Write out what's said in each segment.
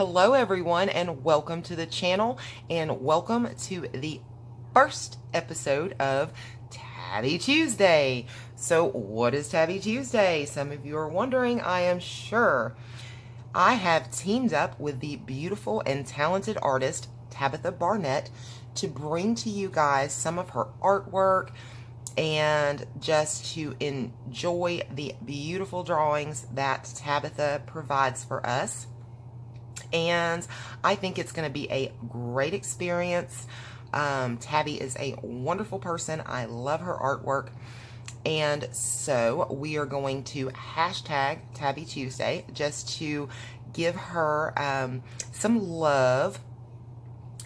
Hello everyone, and welcome to the channel, and welcome to the first episode of Tabby Tuesday. So what is Tabby Tuesday? Some of you are wondering, I am sure. I have teamed up with the beautiful and talented artist Tabitha Barnett to bring to you guys some of her artwork and just to enjoy the beautiful drawings that Tabitha provides for us. And I think it's going to be a great experience. Tabby is a wonderful person. I love her artwork. And so we are going to hashtag Tabby Tuesday just to give her some love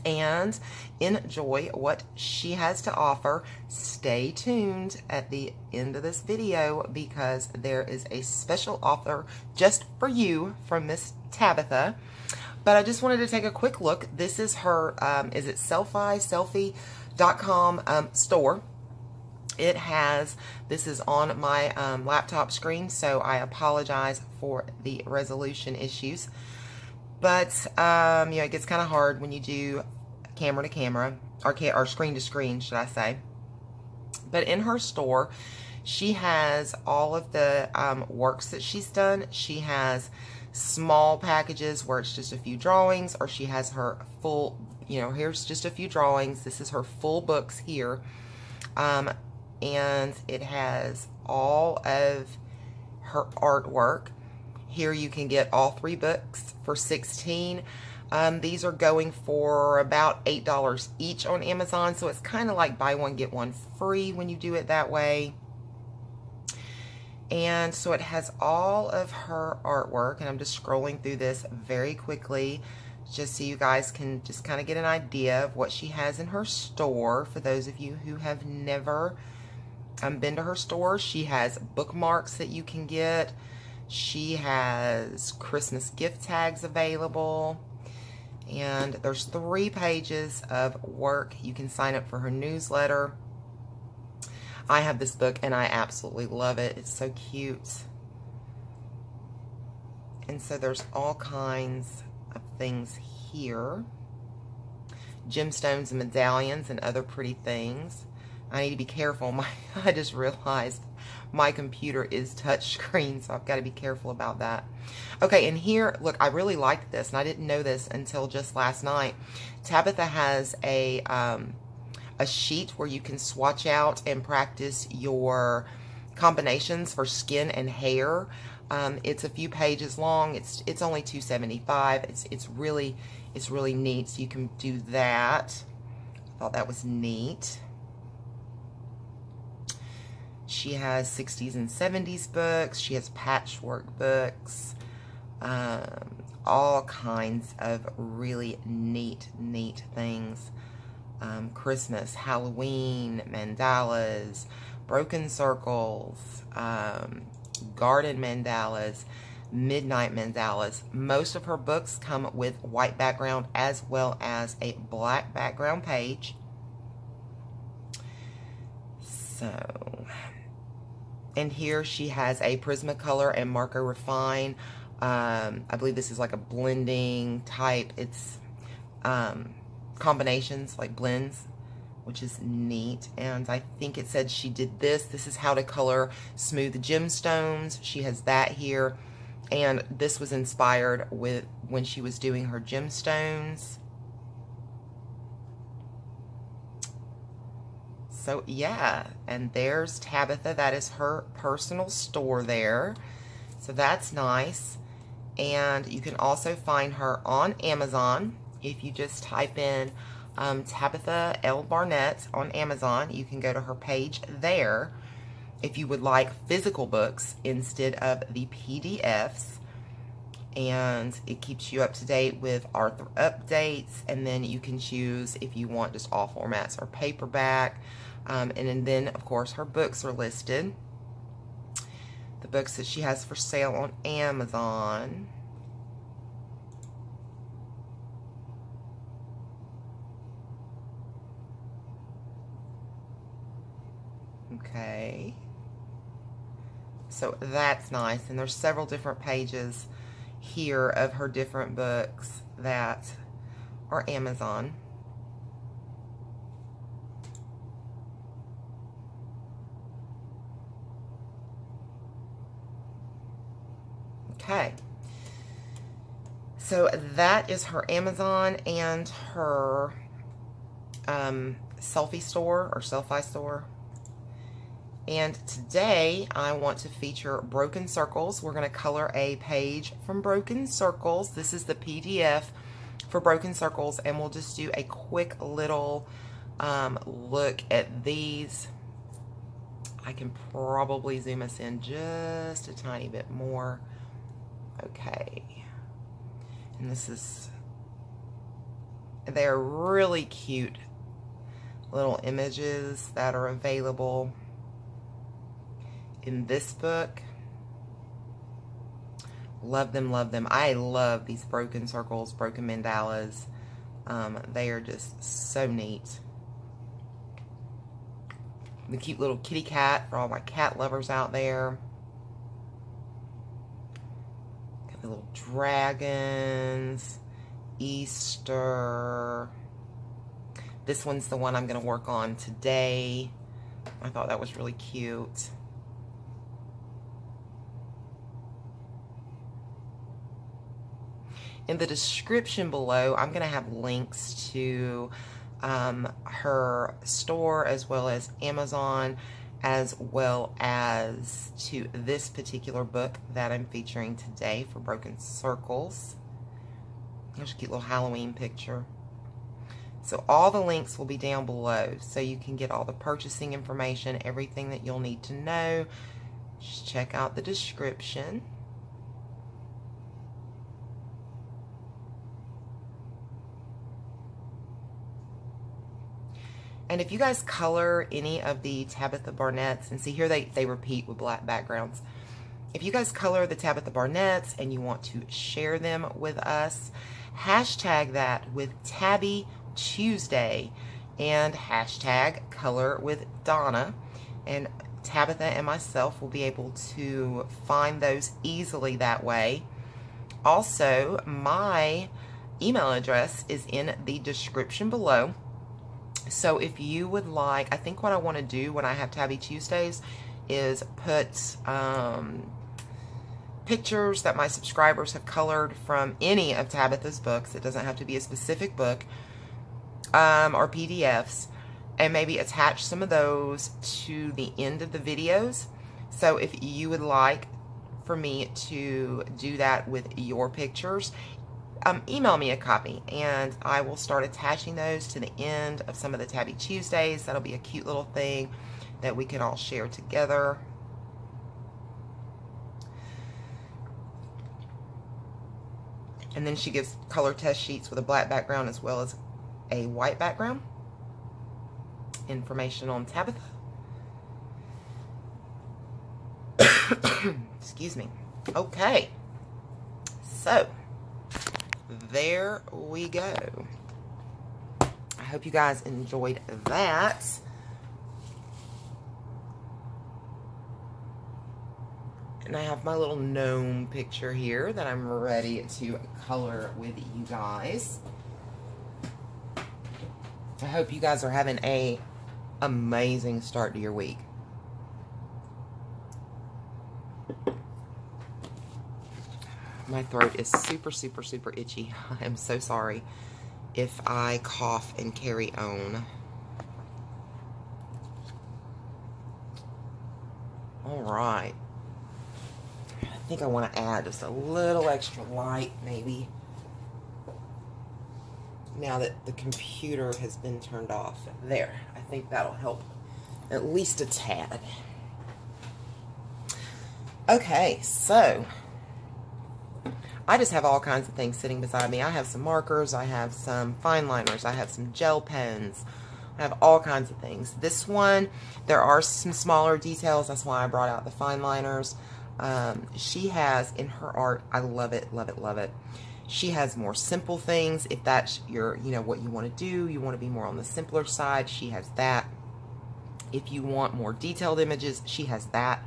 and enjoy what she has to offer. Stay tuned at the end of this video because there is a special offer just for you from Miss Tabitha. But I just wanted to take a quick look. This is her, is it Selffy.com store. It has, this is on my laptop screen, so I apologize for the resolution issues. But, you know, it gets kind of hard when you do camera to camera, or screen to screen, should I say. But in her store, she has all of the works that she's done. She has small packages where it's just a few drawings, or she has her full, you know, here's just a few drawings. This is her full books here. And it has all of her artwork. Here you can get all 3 books for $16. These are going for about $8 each on Amazon, so it's kind of like buy one, get one free when you do it that way. And so it has all of her artwork, and I'm just scrolling through this very quickly just so you guys can just kind of get an idea of what she has in her store. For those of you who have never been to her store, she has bookmarks that you can get. She has Christmas gift tags available. And there's 3 pages of work. You can sign up for her newsletter. I have this book and I absolutely love it. It's so cute. And so there's all kinds of things here. Gemstones and medallions and other pretty things. I need to be careful. I just realized my computer is touch screen, so I've got to be careful about that. Okay, and here, look, I really liked this, and I didn't know this until just last night. Tabitha has a sheet where you can swatch out and practice your combinations for skin and hair. It's a few pages long. It's only $2.75. It's really neat. So you can do that. I thought that was neat. She has 60s and 70s books. She has patchwork books. All kinds of really neat things. Christmas, Halloween, mandalas, broken circles, garden mandalas, midnight mandalas. Most of her books come with white background as well as a black background page. So, and here she has a Prismacolor and Marco Refine. I believe this is like a blending type. It's combinations, like blends, which is neat. And I think it said she did this. This is how to color smooth gemstones. She has that here. And this was inspired with when she was doing her gemstones. So yeah, and there's Tabitha. That is her personal store there. So that's nice. And you can also find her on Amazon. If you just type in Tabitha L. Barnett on Amazon, you can go to her page there. If you would like physical books instead of the PDFs. And it keeps you up to date with author updates. And then you can choose if you want just all formats or paperback. And then, of course, her books are listed. The books that she has for sale on Amazon. Okay. So that's nice. And there's several different pages here of her different books. that are Amazon. Okay. So that is her Amazon and her Selffy store or Selffy store. And today I want to feature Broken Circles. We're going to color a page from Broken Circles. This is the PDF for Broken Circles, and we'll just do a quick little look at these. I can probably zoom us in just a tiny bit more. Okay. And this is, they're really cute little images that are available in this book. Love them, love them. I love these broken circles, broken mandalas. They are just so neat. The cute little kitty cat for all my cat lovers out there. Got the little dragons, Easter. This one's the one I'm going to work on today. I thought that was really cute. In the description below, I'm going to have links to her store as well as Amazon, as well as to this particular book that I'm featuring today for Broken Circles. There's a cute little Halloween picture. So all the links will be down below, so you can get all the purchasing information, everything that you'll need to know. Just check out the description. And if you guys color any of the Tabitha Barnetts, and see here they repeat with black backgrounds. If you guys color the Tabitha Barnetts and you want to share them with us, hashtag that with Tabby Tuesday and hashtag color with Donna. And Tabitha and myself will be able to find those easily that way. Also, my email address is in the description below. So if you would like, I think what I want to do when I have Tabby Tuesdays is put pictures that my subscribers have colored from any of Tabitha's books. It doesn't have to be a specific book, or PDFs, and maybe attach some of those to the end of the videos. So if you would like for me to do that with your pictures, email me a copy and I will start attaching those to the end of some of the Tabby Tuesdays. That'll be a cute little thing that we can all share together. And then she gives color test sheets with a black background as well as a white background. Information on Tabitha. Excuse me. Okay. So there we go. I hope you guys enjoyed that. And I have my little gnome picture here that I'm ready to color with you guys. I hope you guys are having an amazing start to your week. My throat is super, super, super itchy. I am so sorry if I cough and carry on. All right. I think I want to add just a little extra light, maybe, now that the computer has been turned off. There. I think that'll help at least a tad. Okay, so I just have all kinds of things sitting beside me. I have some markers, I have some fine liners, I have some gel pens, I have all kinds of things. This one, there are some smaller details, that's why I brought out the fine liners. She has, in her art, I love it, love it, love it. She has more simple things. If that's your, what you want to do, you want to be more on the simpler side, she has that. If you want more detailed images, she has that.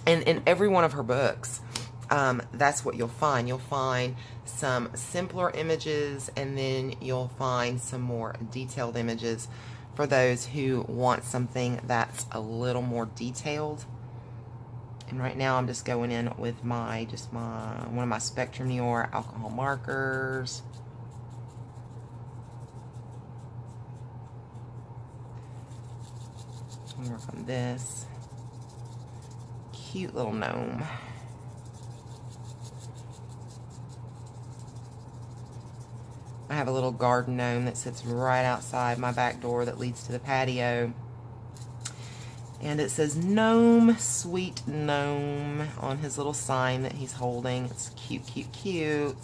And in every one of her books, that's what you'll find. You'll find some simpler images, and then you'll find some more detailed images for those who want something that's a little more detailed. And right now I'm just going in with one of my Spectrum Noir alcohol markers. I'll work on this cute little gnome. I have a little garden gnome that sits right outside my back door that leads to the patio. And it says Gnome, Sweet Gnome on his little sign that he's holding. It's cute, cute, cute.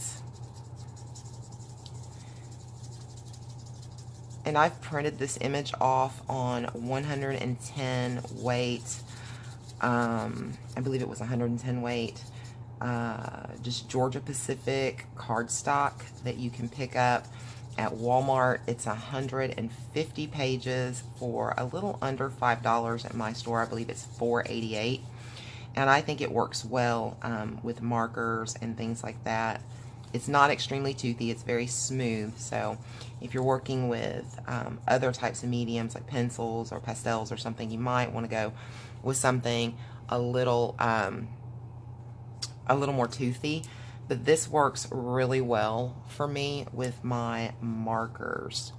And I've printed this image off on 110 weight. I believe it was 110 weight. Just Georgia Pacific cardstock that you can pick up at Walmart. It's 150 pages for a little under $5 at my store. I believe it's $4.88, and I think it works well with markers and things like that. It's not extremely toothy. It's very smooth, so if you're working with other types of mediums like pencils or pastels or something, you might want to go with something a little more toothy, but this works really well for me with my markers.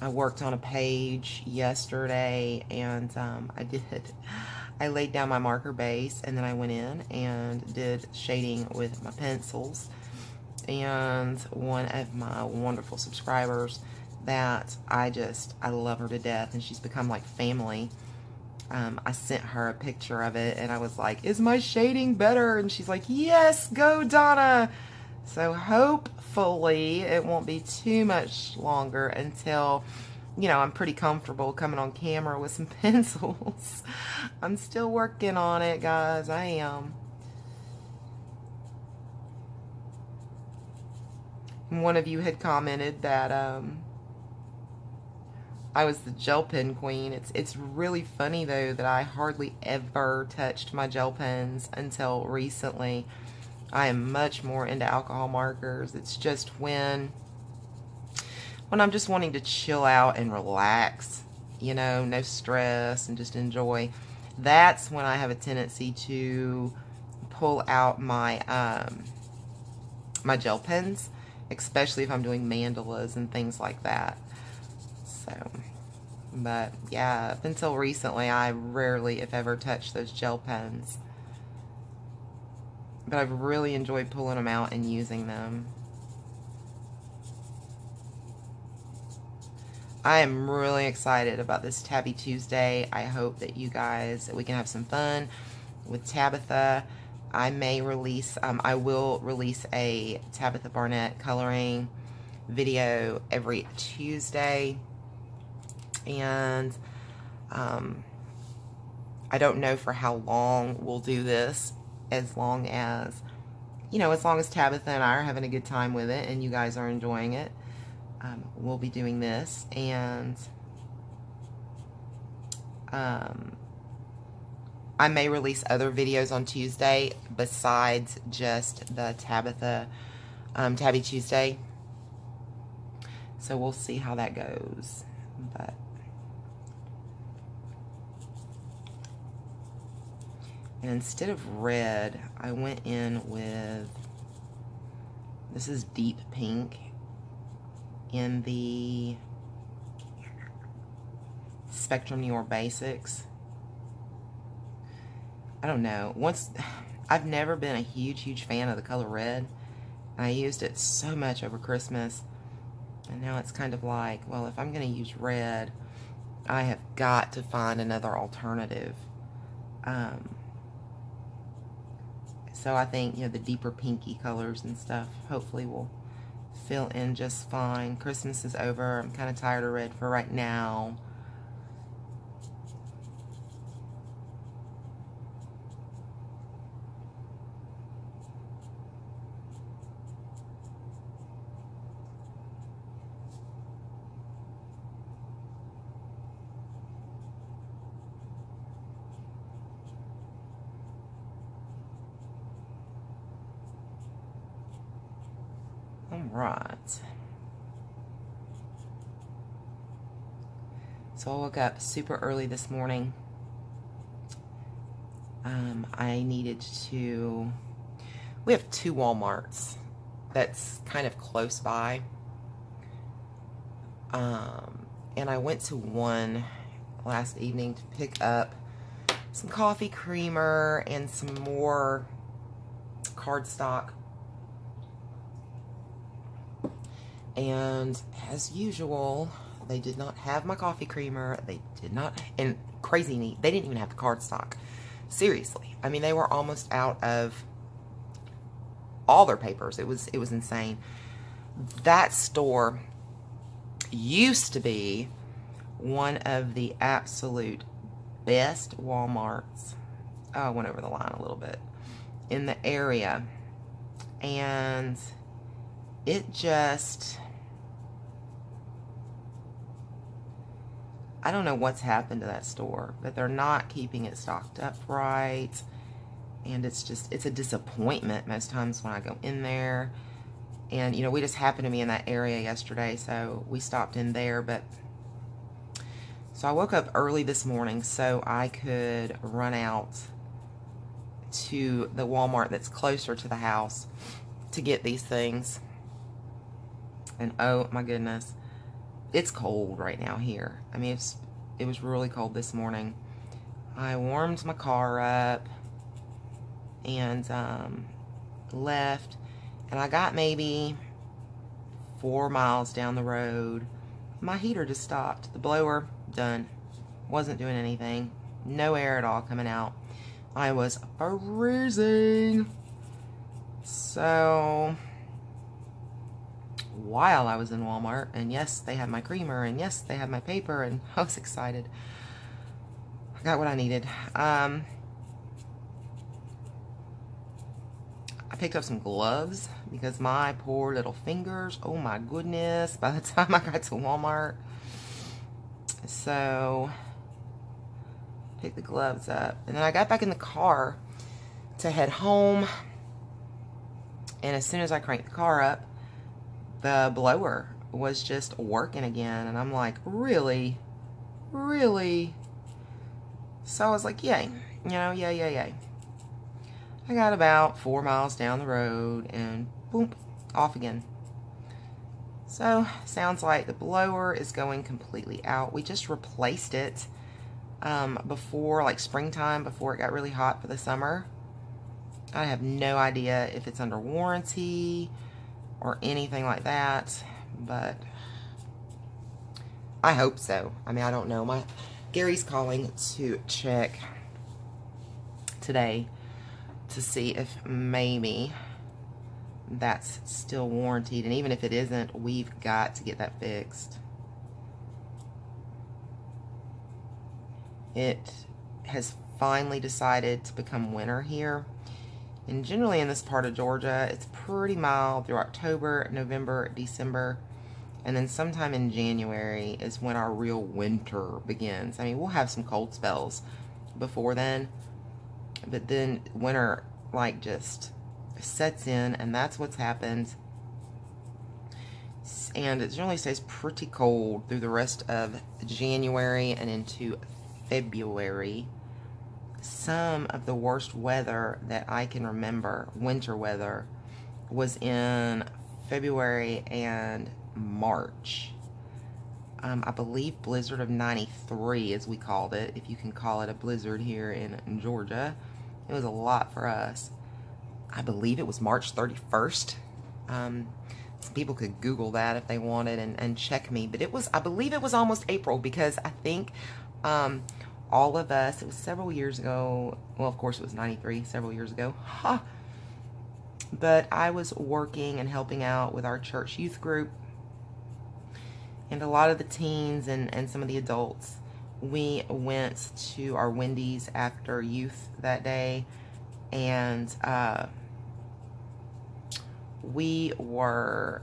I worked on a page yesterday, and I laid down my marker base, and then I went in and did shading with my pencils. And one of my wonderful subscribers that I love her to death, and she's become like family. I sent her a picture of it, and I was like, is my shading better? And she's like, yes, go Donna. So hopefully it won't be too much longer until, you know, I'm pretty comfortable coming on camera with some pencils. I'm still working on it, guys. I am. One of you had commented that I was the gel pen queen. It's really funny though that I hardly ever touched my gel pens until recently. I am much more into alcohol markers. It's just when I'm just wanting to chill out and relax, you know, no stress and just enjoy. That's when I have a tendency to pull out my my gel pens, especially if I'm doing mandalas and things like that. So, but yeah, up until recently, I rarely, if ever, touched those gel pens. But I've really enjoyed pulling them out and using them. I am really excited about this Tabby Tuesday. I hope that you guys, we can have some fun with Tabitha. I may release, I will release a Tabitha Barnett coloring video every Tuesday. And I don't know for how long we'll do this, as long as, you know, as long as Tabitha and I are having a good time with it and you guys are enjoying it. We'll be doing this, and I may release other videos on Tuesday besides just the Tabby Tuesday. So we'll see how that goes. But and instead of red, I went in with, this is deep pink in the Spectrum Noir Basics. I don't know. I've never been a huge fan of the color red. I used it so much over Christmas. And now it's kind of like, well, if I'm going to use red, I have got to find another alternative. So I think, you know, the deeper pinky colors and stuff hopefully will fill in just fine. Christmas is over. I'm kind of tired of red for right now. Right. So I woke up super early this morning. I needed to... We have 2 Walmarts that's kind of close by. And I went to one last evening to pick up some coffee creamer and some more cardstock. And as usual, they did not have my coffee creamer. They did not, and crazy neat, they didn't even have the cardstock. Seriously. I mean, they were almost out of all their papers. It was insane. That store used to be one of the absolute best Walmarts. Oh, I went over the line a little bit. In the area. And it just... I don't know what's happened to that store, but they're not keeping it stocked up right. And it's a disappointment most times when I go in there. And, you know, we just happened to be in that area yesterday, so we stopped in there. But so I woke up early this morning so I could run out to the Walmart that's closer to the house to get these things. And oh my goodness, it's cold right now here. I mean, it was really cold this morning. I warmed my car up and left, and I got maybe 4 miles down the road. My heater just stopped. The blower, done. Wasn't doing anything. No air at all coming out. I was freezing. So while I was in Walmart, and yes, they had my creamer, and yes, they had my paper, and I was excited. I got what I needed. I picked up some gloves because my poor little fingers, oh my goodness, by the time I got to Walmart. So, picked the gloves up. And then I got back in the car to head home. And as soon as I cranked the car up, the blower was just working again. And I'm like, really? Really? So I was like, yay. You know, yay. I got about 4 miles down the road and boom, off again. So, sounds like the blower is going completely out. We just replaced it before, like springtime, before it got really hot for the summer. I have no idea if it's under warranty or anything like that, but I hope so. I mean, I don't know. Gary's calling to check today to see if maybe that's still warranted, and even if it isn't, we've got to get that fixed. It has finally decided to become winter here, and generally in this part of Georgia it's pretty mild through October, November, December, and then sometime in January is when our real winter begins. I mean, we'll have some cold spells before then, but then winter like just sets in, and that's what's happened. And it generally stays pretty cold through the rest of January and into February. Some of the worst weather that I can remember, winter weather, was in February and March. I believe blizzard of 93 as we called it, if you can call it a blizzard here in Georgia. It was a lot for us. I believe it was March 31st. Some people could Google that if they wanted and check me. But it was, I believe it was almost April, because I think all of us, it was several years ago. Well, of course it was 93, several years ago. Ha! But I was working and helping out with our church youth group. And a lot of the teens and some of the adults, we went to our Wendy's after youth that day. And we were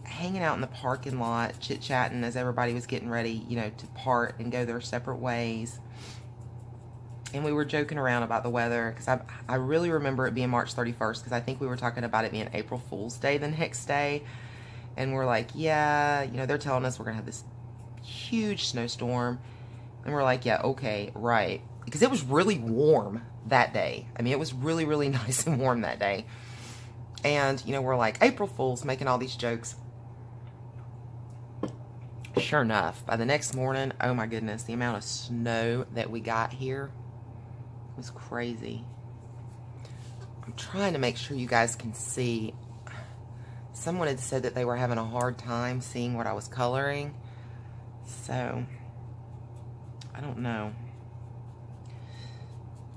hanging out in the parking lot, chit-chatting as everybody was getting ready, you know, to part and go their separate ways. And we were joking around about the weather, because I really remember it being March 31st, because I think we were talking about it being April Fool's Day the next day. And we're like, yeah, you know, they're telling us we're going to have this huge snowstorm. And we're like, yeah, okay, right. Because it was really warm that day. I mean, it was really, really nice and warm that day. And, you know, we're like, April Fools, making all these jokes. Sure enough, by the next morning, oh my goodness, the amount of snow that we got here was crazy. I'm trying to make sure you guys can see. Someone had said that they were having a hard time seeing what I was coloring. So, I don't know.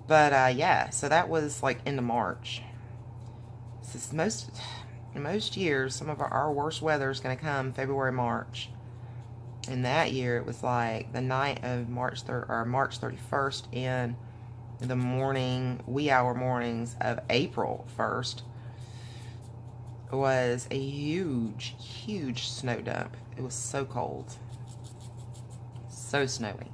But, yeah, so that was like into March. So most years, some of our worst weather is going to come February, March. And that year, it was like the night of March 31st and the wee hour mornings of April 1st was a huge, huge snow dump. It was so cold. So snowy.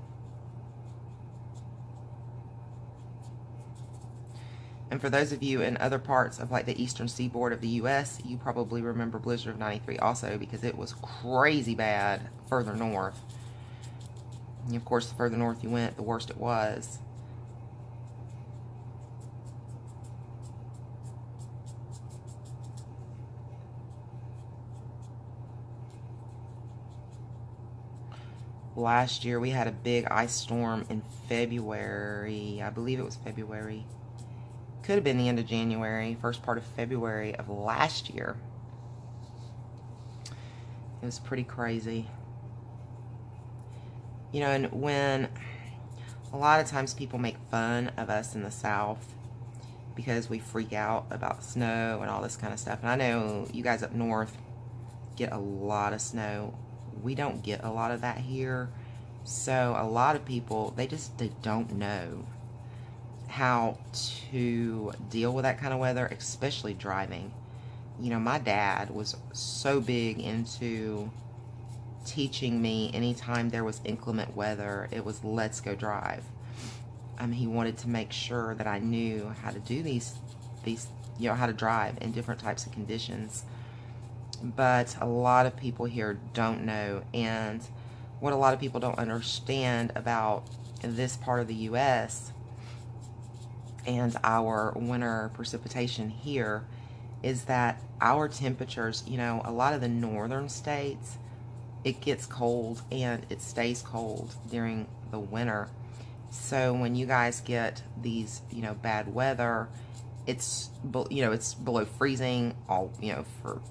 And for those of you in other parts of like the eastern seaboard of the U.S., you probably remember Blizzard of 93 also, because it was crazy bad further north. And of course, the further north you went, the worse it was. Last year, we had a big ice storm in February. I believe it was February. Could have been the end of January, first part of February of last year. It was pretty crazy. You know, and when a lot of times people make fun of us in the South because we freak out about snow and all this kind of stuff. And I know you guys up north get a lot of snow. We don't get a lot of that here. So a lot of people, they don't know how to deal with that kind of weather, especially driving. You know, my dad was so big into teaching me anytime there was inclement weather, it was let's go drive. He wanted to make sure that I knew how to do these, you know, how to drive in different types of conditions. But a lot of people here don't know, and what a lot of people don't understand about this part of the U.S. and our winter precipitation here is that our temperatures, you know, a lot of the northern states, it gets cold and it stays cold during the winter. So when you guys get these, you know, bad weather, it's, you know, it's below freezing all, you know, for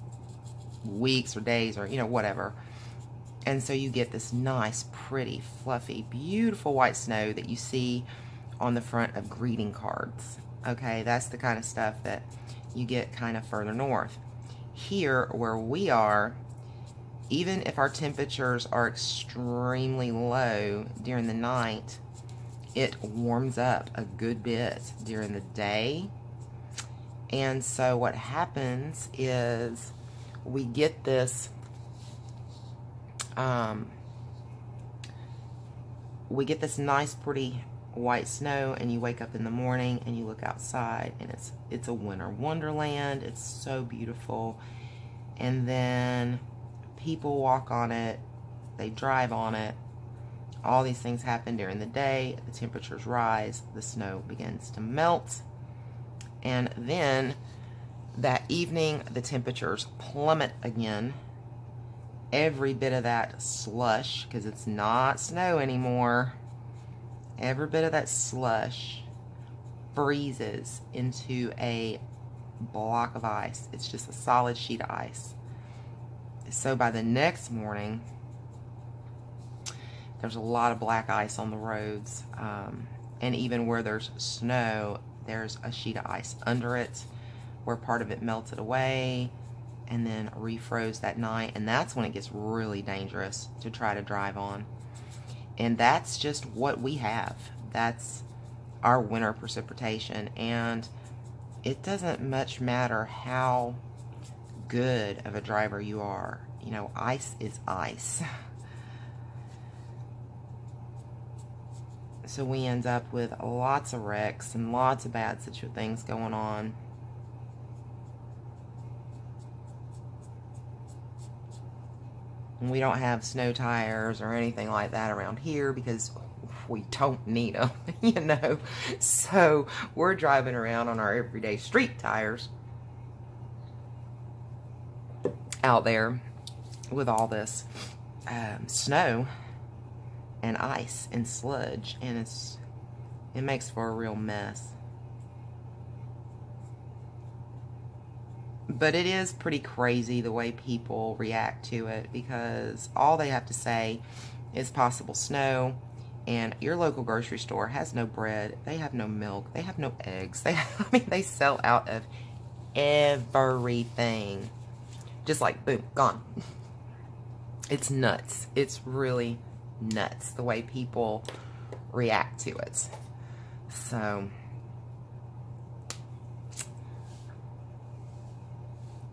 weeks or days or, you know, whatever. And so you get this nice, pretty, fluffy, beautiful white snow that you see on the front of greeting cards. Okay, that's the kind of stuff that you get kind of further north. Here, where we are, even if our temperatures are extremely low during the night, it warms up a good bit during the day. And so what happens is we get this nice, pretty white snow, and you wake up in the morning and you look outside and it's a winter wonderland. It's so beautiful. And then people walk on it, they drive on it, all these things happen during the day. The temperatures rise, the snow begins to melt, and then that evening the temperatures plummet again. Every bit of that slush, because it's not snow anymore, every bit of that slush freezes into a block of ice. It's just a solid sheet of ice. So by the next morning, there's a lot of black ice on the roads, and even where there's snow, there's a sheet of ice under it, where part of it melted away and then refroze that night, and that's when it gets really dangerous to try to drive on. And that's just what we have. That's our winter precipitation, and it doesn't much matter how good of a driver you are. You know, ice is ice. So we end up with lots of wrecks and lots of bad things going on. And we don't have snow tires or anything like that around here because we don't need them, you know. So we're driving around on our everyday street tires out there with all this snow and ice and sludge, and it makes for a real mess. But it is pretty crazy the way people react to it, because all they have to say is possible snow, and your local grocery store has no bread, they have no milk, they have no eggs. I mean, they sell out of everything. Just like, boom, gone. It's nuts. It's really nuts the way people react to it. So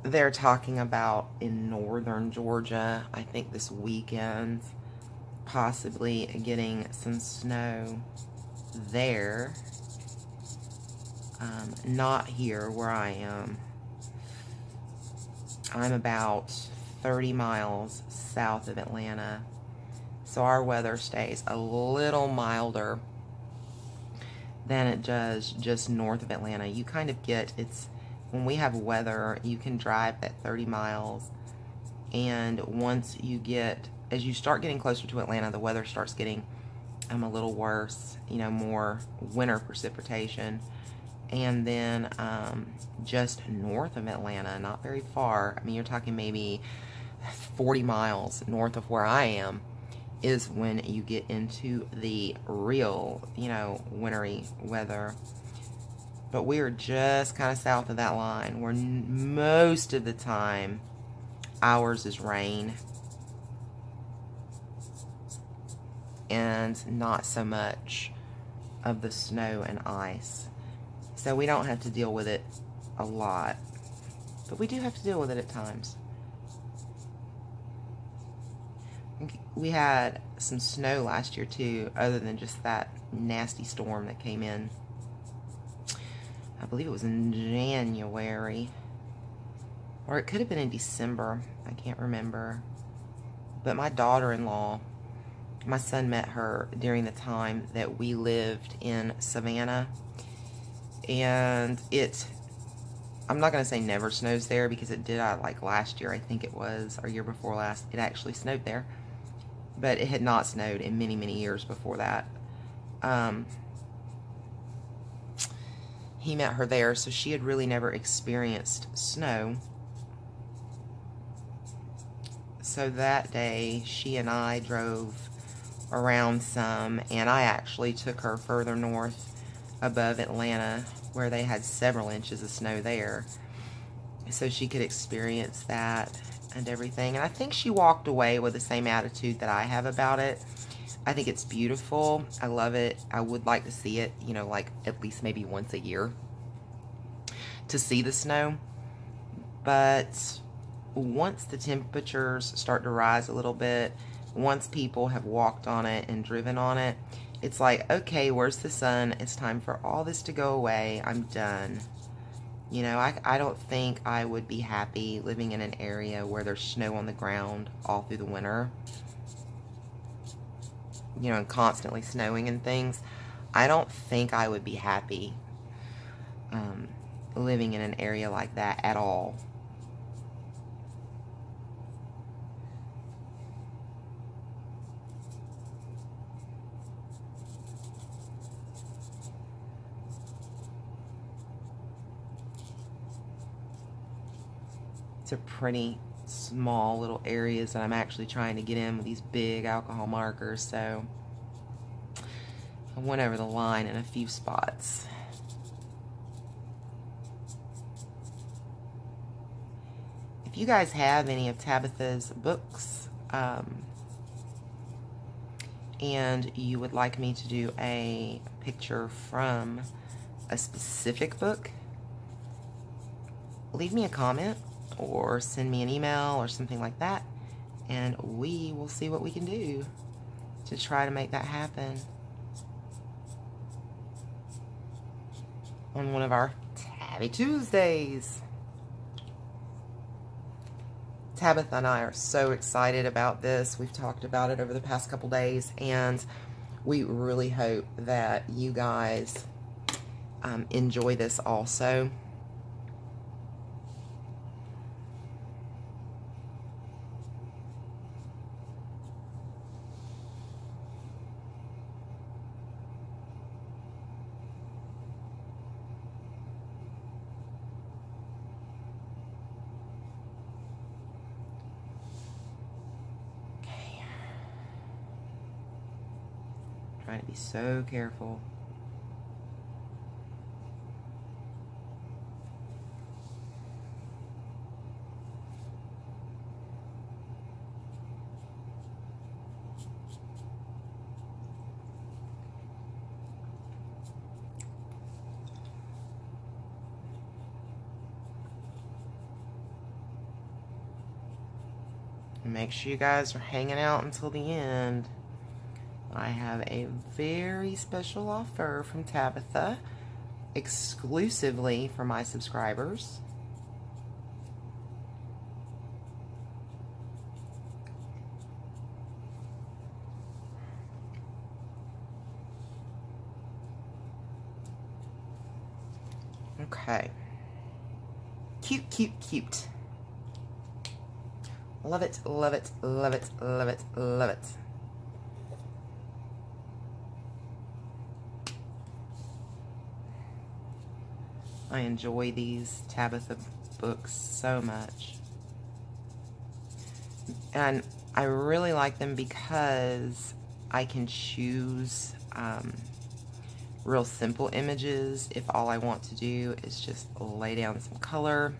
they're talking about in northern Georgia, I think this weekend, possibly getting some snow there. Not here where I am. I'm about 30 miles south of Atlanta, so our weather stays a little milder than it does just north of Atlanta. You kind of get, when we have weather, you can drive that 30 miles, and once you get, as you start getting closer to Atlanta, the weather starts getting a little worse, you know, more winter precipitation. And then just north of Atlanta, not very far, I mean, you're talking maybe 40 miles north of where I am, is when you get into the real, you know, wintry weather. But we are just kind of south of that line, where most of the time ours is rain and not so much of the snow and ice. So we don't have to deal with it a lot, but we do have to deal with it at times. We had some snow last year too, other than just that nasty storm that came in. I believe it was in January, or it could have been in December. I can't remember. But my daughter-in-law, my son met her during the time that we lived in Savannah. And I'm not going to say never snows there, because it did, like last year, I think it was, or year before last, it actually snowed there. But it had not snowed in many, many years before that. He met her there, so she had really never experienced snow. So that day, she and I drove around some, and I actually took her further north above Atlanta, where they had several inches of snow there, so she could experience that and everything. And I think she walked away with the same attitude that I have about it. I think it's beautiful. I love it. I would like to see it, you know, like at least maybe once a year to see the snow. But once the temperatures start to rise a little bit, once people have walked on it and driven on it, it's like, okay, where's the sun? It's time for all this to go away. I'm done. You know, I don't think I would be happy living in an area where there's snow on the ground all through the winter. You know, and constantly snowing and things. I don't think I would be happy living in an area like that at all. It's a pretty small little areas that I'm actually trying to get in with these big alcohol markers, so I went over the line in a few spots. If you guys have any of Tabitha's books, and you would like me to do a picture from a specific book, leave me a comment or send me an email or something like that, and we will see what we can do to try to make that happen. on one of our Tabby Tuesdays. Tabitha and I are so excited about this. We've talked about it over the past couple days, and we really hope that you guys enjoy this also. Trying to be so careful. Make sure you guys are hanging out until the end. I have a very special offer from Tabitha, exclusively for my subscribers. Okay. Cute, cute, cute. Love it, love it, love it, love it, love it. I enjoy these Tabitha books so much. And I really like them because I can choose real simple images if all I want to do is just lay down some color.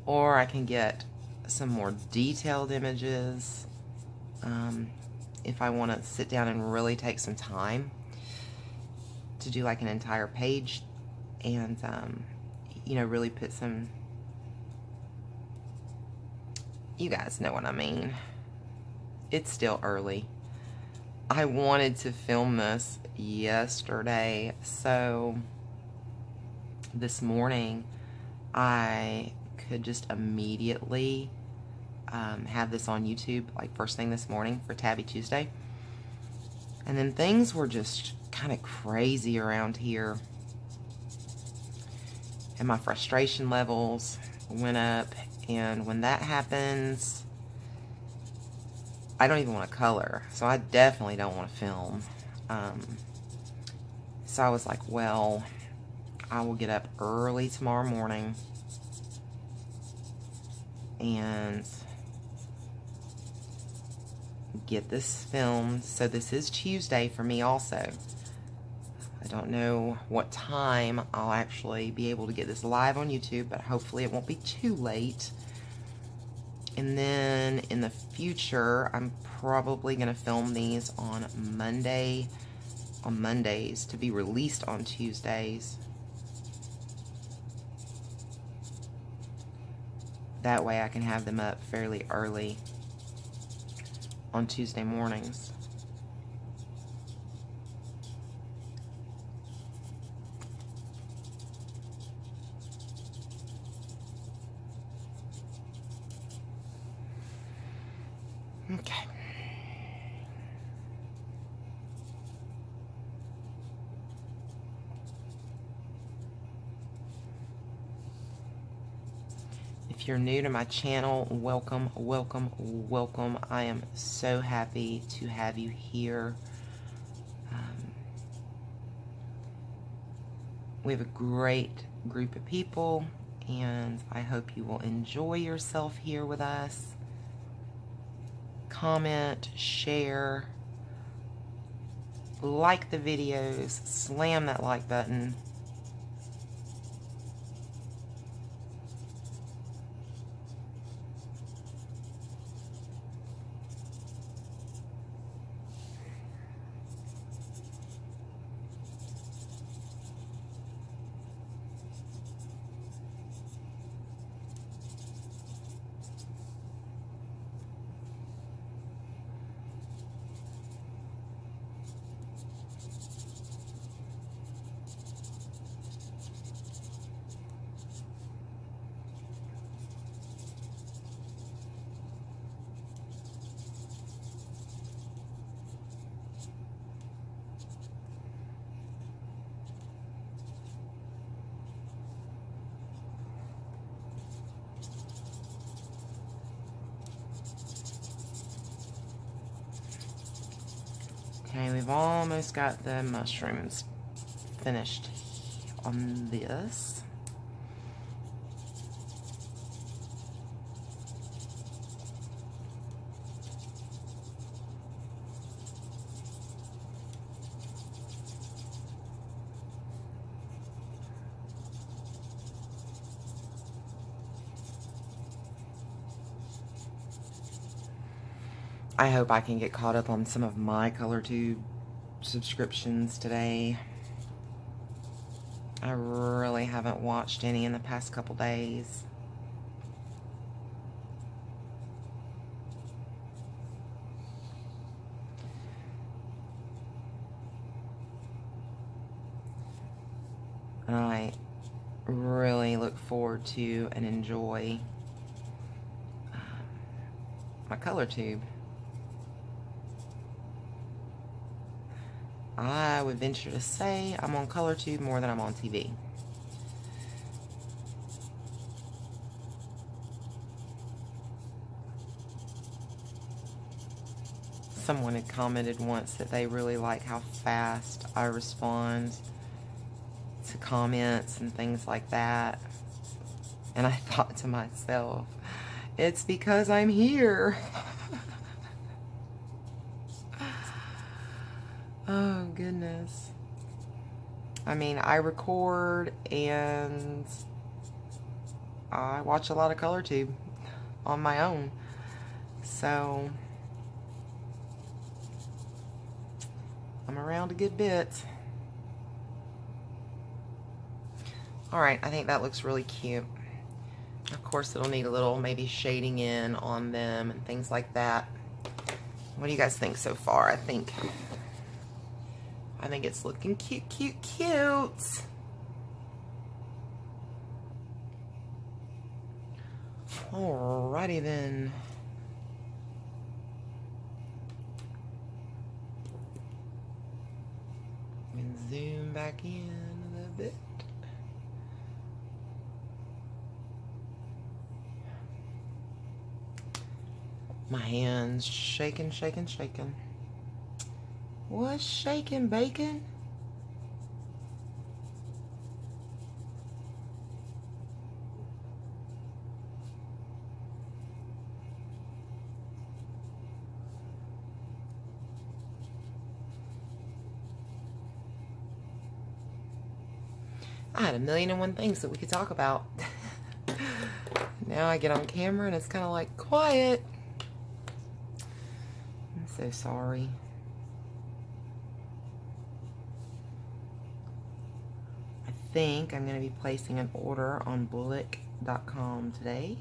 Or I can get some more detailed images if I want to sit down and really take some time to do like an entire page and you know, really put some, you guys know what I mean. It's still early. I wanted to film this yesterday, so this morning I could just immediately have this on YouTube, like first thing this morning for Tabby Tuesday. And then things were just kind of crazy around here. And my frustration levels went up. And when that happens, I don't even want to color. So I definitely don't want to film. So I was like, well, I will get up early tomorrow morning and get this filmed. So this is Tuesday for me also. I don't know what time I'll actually be able to get this live on YouTube, but hopefully it won't be too late. And then in the future, I'm probably going to film these on Mondays to be released on Tuesdays. That way I can have them up fairly early on Tuesday mornings. Okay. If you're new to my channel, welcome, welcome, welcome. I am so happy to have you here. We have a great group of people, and I hope you will enjoy yourself here with us. Comment, share, like the videos, slam that like button. Okay, we've almost got the mushrooms finished on this. I hope I can get caught up on some of my ColorTube subscriptions today. I really haven't watched any in the past couple days. And I really look forward to and enjoy my ColorTube. I would venture to say I'm on ColorTube more than I'm on TV. Someone had commented once that they really like how fast I respond to comments and things like that. And I thought to myself, it's because I'm here. Oh, goodness. I mean, I record and I watch a lot of ColorTube on my own. So, I'm around a good bit. Alright, I think that looks really cute. Of course, it'll need a little maybe shading in on them and things like that. What do you guys think so far? I think it's looking cute, cute, cute. Alrighty then. And zoom back in a little bit. My hands shaking, shaking, shaking. What's shaking, bacon? I had 1,000,001 things that we could talk about. Now I get on camera and it's kind of like quiet. I'm so sorry. I think I'm going to be placing an order on bullock.com today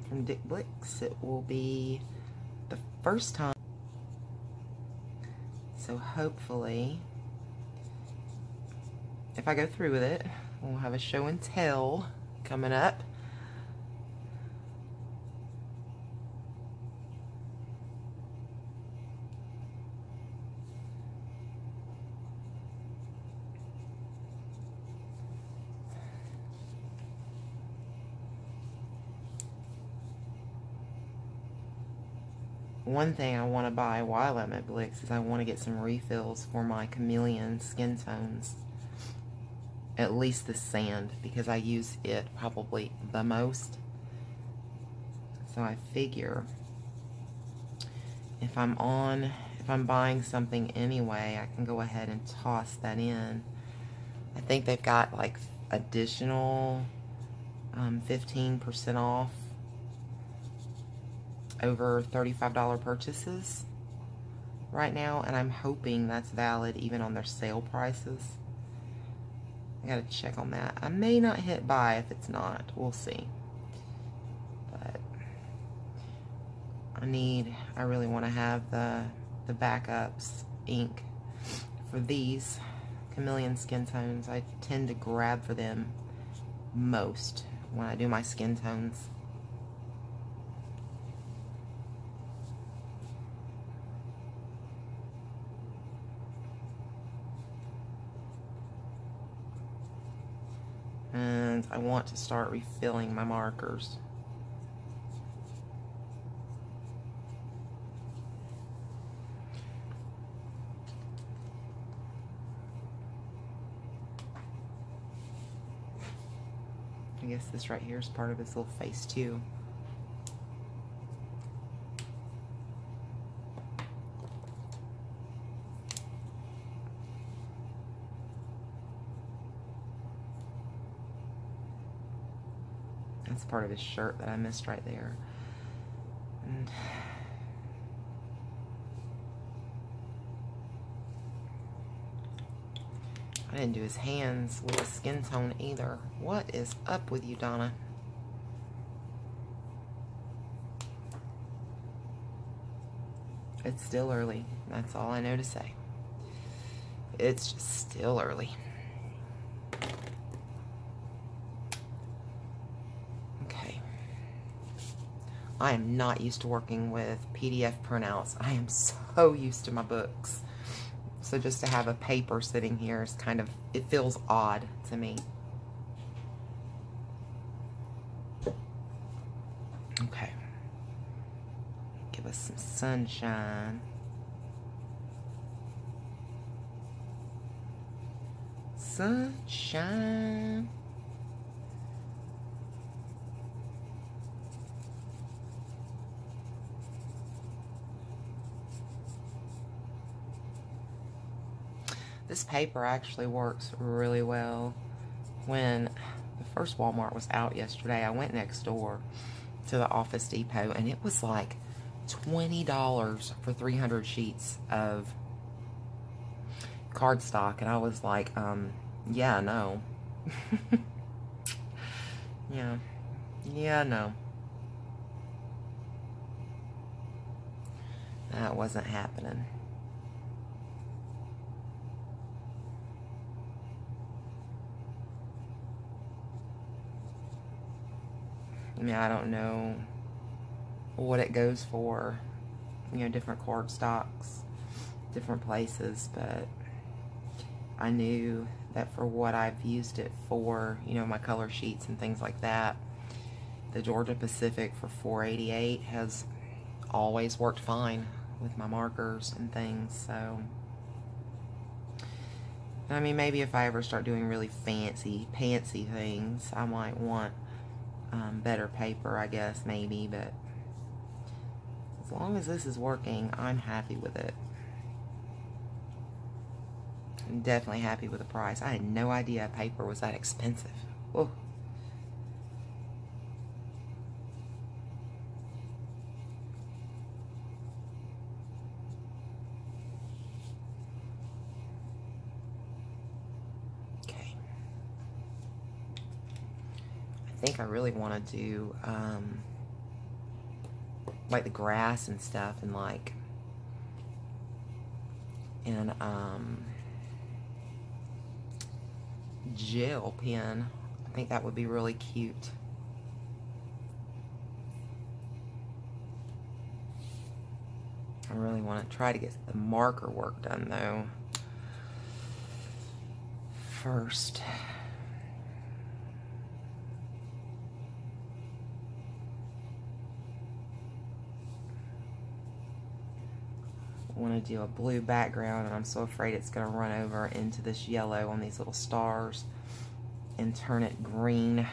from Dick Blicks. It will be the first time. So hopefully, if I go through with it, we'll have a show and tell coming up. One thing I want to buy while I'm at Blick's is I want to get some refills for my chameleon skin tones. At least the sand, because I use it probably the most. So I figure if I'm buying something anyway, I can go ahead and toss that in. I think they've got like additional 15% off over $35 purchases right now, and I'm hoping that's valid even on their sale prices. I gotta check on that. I may not hit buy if it's not. We'll see. But I really want to have the backups ink for these chameleon skin tones. I tend to grab for them most when I do my skin tones. And I want to start refilling my markers. I guess this right here is part of his little face too. That's part of his shirt that I missed right there. And I didn't do his hands with the skin tone either. What is up with you, Donna? It's still early. That's all I know to say. It's just still early. Okay. I am not used to working with PDF printouts. I am so used to my books. So just to have a paper sitting here is kind of, it feels odd to me. Okay. Give us some sunshine. Sunshine. This paper actually works really well. When the first Walmart was out yesterday, I went next door to the Office Depot, and it was like $20 for 300 sheets of cardstock, and I was like, yeah, no. Yeah, no. That wasn't happening. I mean, I don't know what it goes for, you know, different card stocks, different places, but I knew that for what I've used it for, you know, my color sheets and things like that, the Georgia Pacific for $4.88 has always worked fine with my markers and things. So I mean, maybe if I ever start doing really fancy things, I might want better paper, I guess, maybe, but as long as this is working, I'm happy with it. I'm definitely happy with the price. I had no idea paper was that expensive. Whoa. I think I really want to do like the grass and stuff, and like in gel pen. I think that would be really cute. I really want to try to get the marker work done though first. I want to do a blue background, and I'm so afraid it's going to run over into this yellow on these little stars and turn it green.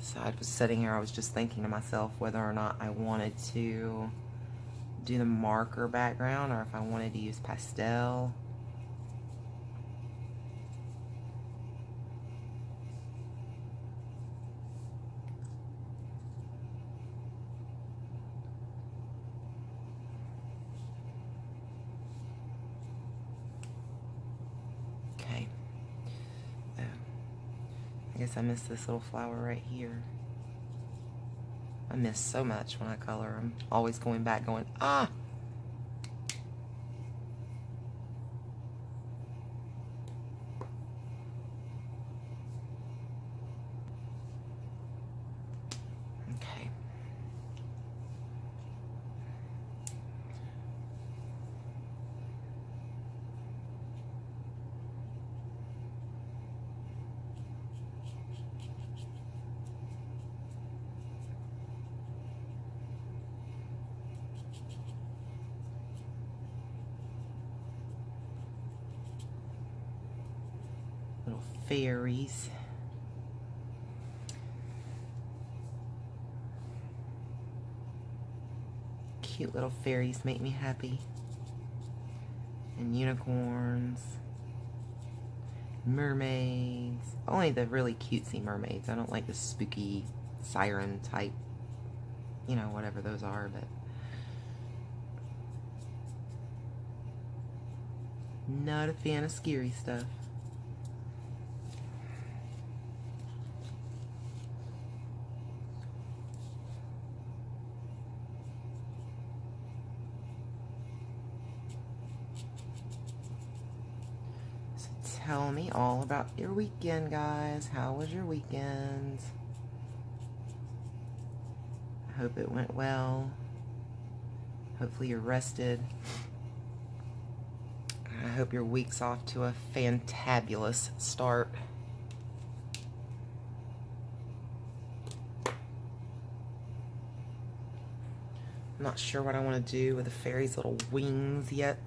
So I was sitting here, I was just thinking to myself whether or not I wanted to do the marker background or if I wanted to use pastel. I guess I missed this little flower right here. I miss so much when I color. I'm always going back going, ah! Okay. Little fairies. cute little fairies make me happy. And unicorns. Mermaids. Only the really cutesy mermaids. I don't like the spooky siren type, you know, whatever those are, but not a fan of scary stuff. So tell me all about your weekend, guys. How was your weekend? I hope it went well. Hopefully you're rested. I hope your week's off to a fantabulous start. I'm not sure what I want to do with the fairy's little wings yet.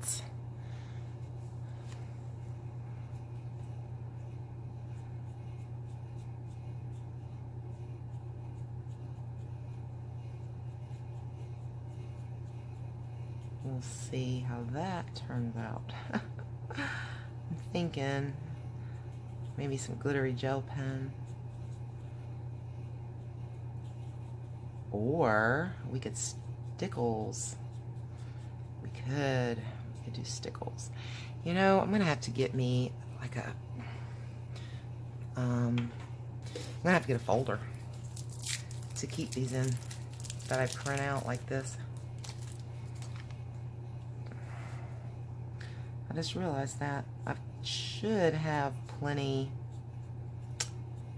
We'll see how that turns out. I'm thinking maybe some glittery gel pen. Or we could stickles. We could do stickles. You know, I'm gonna have to get me like a I'm gonna have to get a folder to keep these in that I print out like this. I just realized that I should have plenty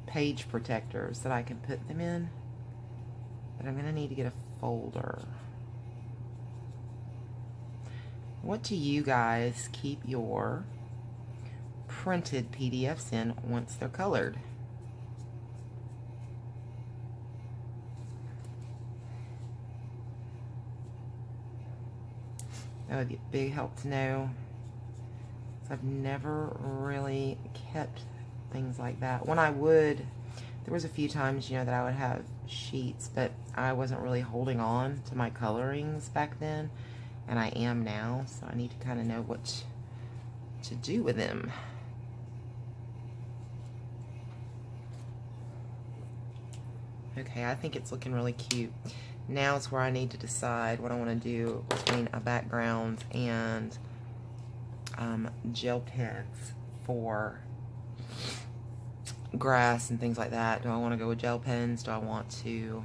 page protectors that I can put them in, but I'm going to need to get a folder. What do you guys keep your printed PDFs in once they're colored? That would be a big help to know. I've never really kept things like that. When I would, there was a few times, you know, that I would have sheets, but I wasn't really holding on to my colorings back then, and I am now, so I need to kind of know what to do with them. Okay, I think it's looking really cute. Now it's where I need to decide what I want to do between a background and gel pens for grass and things like that. Do I want to go with gel pens? Do I want to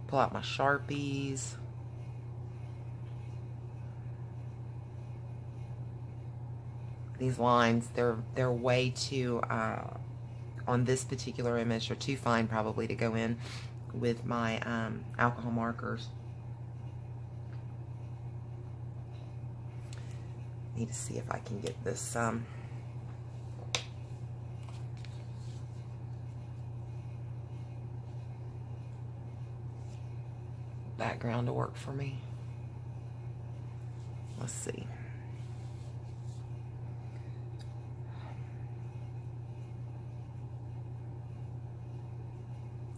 pull out my Sharpies? These lines, they're way too on this particular image, they're too fine probably to go in with my alcohol markers. Need to see if I can get this background to work for me. Let's see.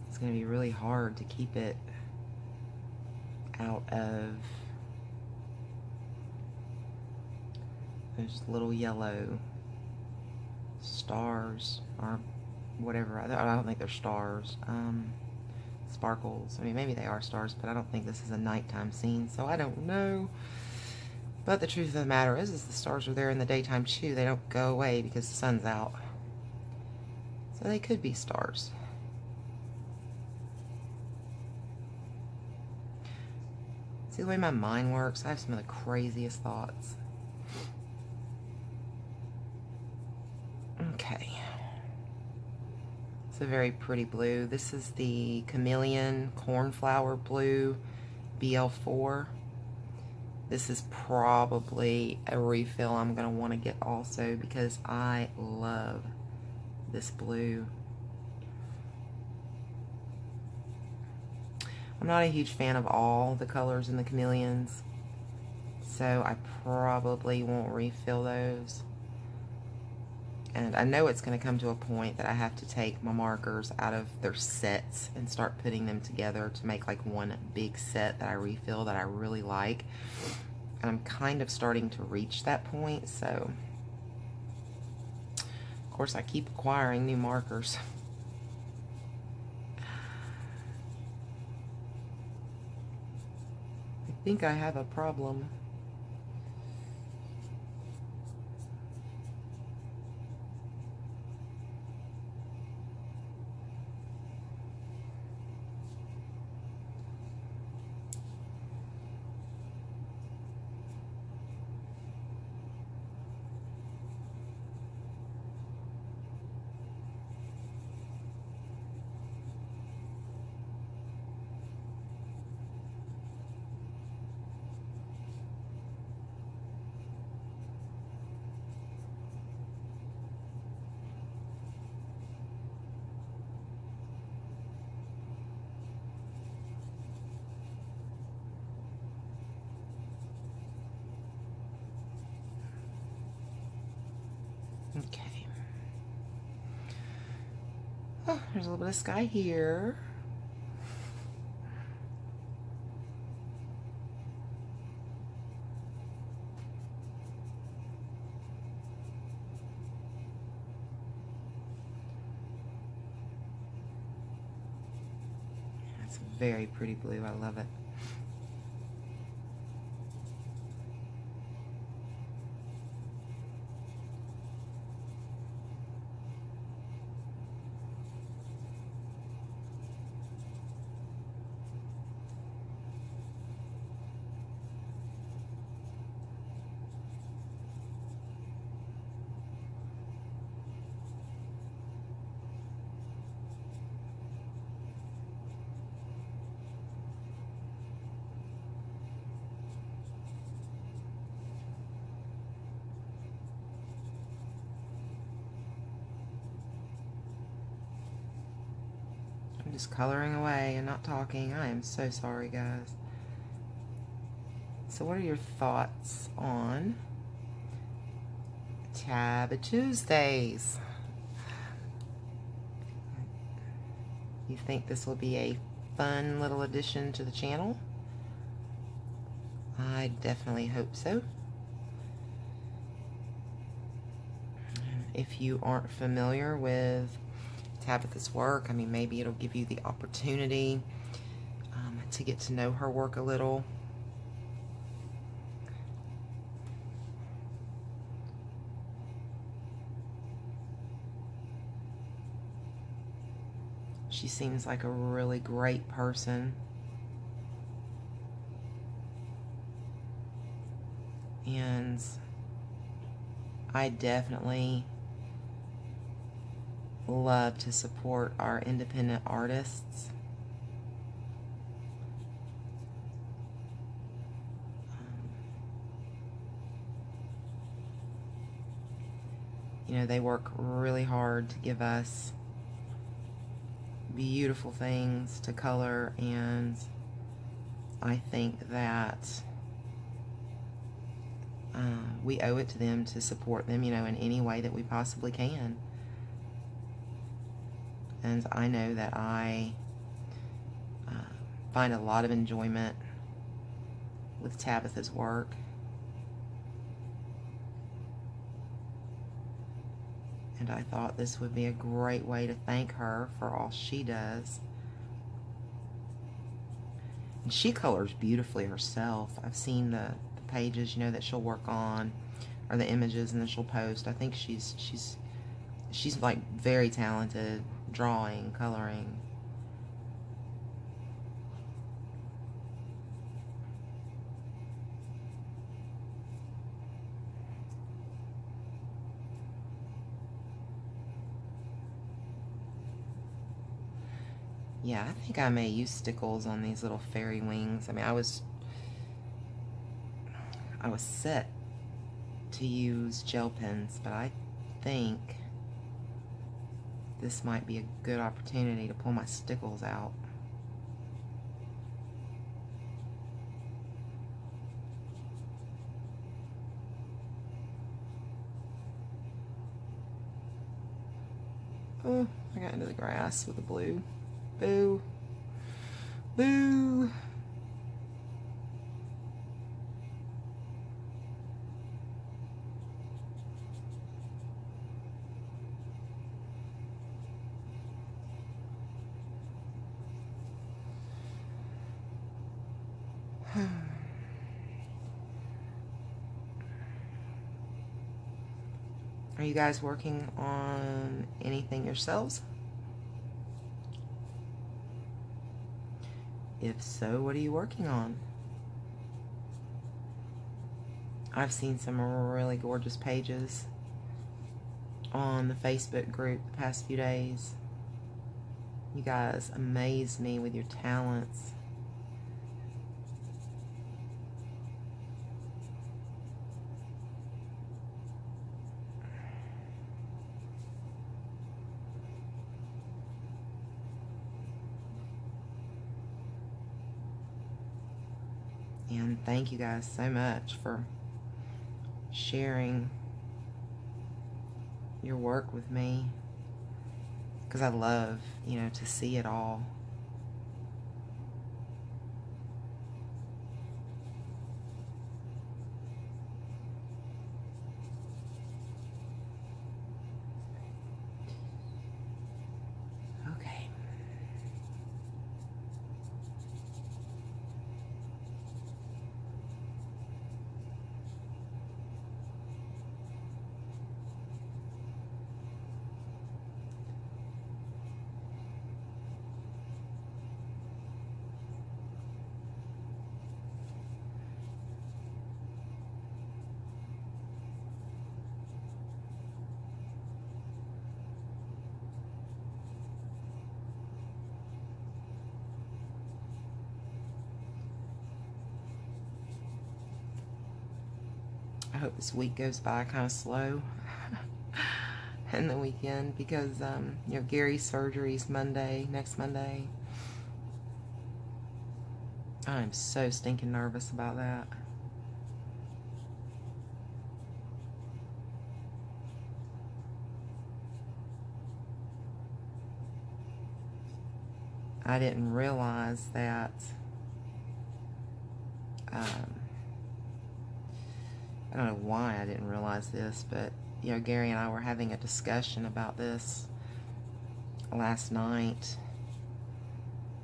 It's going to be really hard to keep it out of those little yellow stars or whatever. I don't think they're stars. Sparkles. I mean, maybe they are stars, but I don't think this is a nighttime scene, so I don't know. But the truth of the matter is the stars are there in the daytime too. They don't go away because the sun's out. So they could be stars. See the way my mind works? I have some of the craziest thoughts. Okay. It's a very pretty blue. This is the Chameleon Cornflower Blue BL4. This is probably a refill I'm going to want to get also because I love this blue. I'm not a huge fan of all the colors in the Chameleons, so I probably won't refill those. And I know it's going to come to a point that I have to take my markers out of their sets and start putting them together to make like one big set that I refill that I really like. And I'm kind of starting to reach that point, so of course I keep acquiring new markers. I think I have a problem. Okay. Oh, there's a little bit of sky here. That's a very pretty blue. I love it. I'm just coloring away and not talking. I am so sorry, guys. So what are your thoughts on Tabby Tuesdays? You think this will be a fun little addition to the channel? I definitely hope so. If you aren't familiar with Tabitha's work, I mean, maybe it'll give you the opportunity to get to know her work a little. She seems like a really great person. And I definitely love to support our independent artists. You know, they work really hard to give us beautiful things to color, and I think that we owe it to them to support them, you know, in any way that we possibly can. And I know that I find a lot of enjoyment with Tabitha's work. And I thought this would be a great way to thank her for all she does. And she colors beautifully herself. I've seen the pages, you know, that she'll work on, or the images, and then she'll post. I think she's like very talented drawing, coloring. Yeah, I think I may use stickles on these little fairy wings. I mean, I was set to use gel pens, but I think this might be a good opportunity to pull my stickles out. Oh, I got into the grass with the blue. Boo. Boo. Are you guys working on anything yourselves? If so, what are you working on? I've seen some really gorgeous pages on the Facebook group the past few days. You guys amaze me with your talents. And thank you guys so much for sharing your work with me, because I love, you know, to see it all. Okay. I hope this week goes by kind of slow and the weekend, because you know, Gary's surgery's Monday, next Monday. I'm so stinking nervous about that. I didn't realize that I don't know why I didn't realize this, but you know, Gary and I were having a discussion about this last night.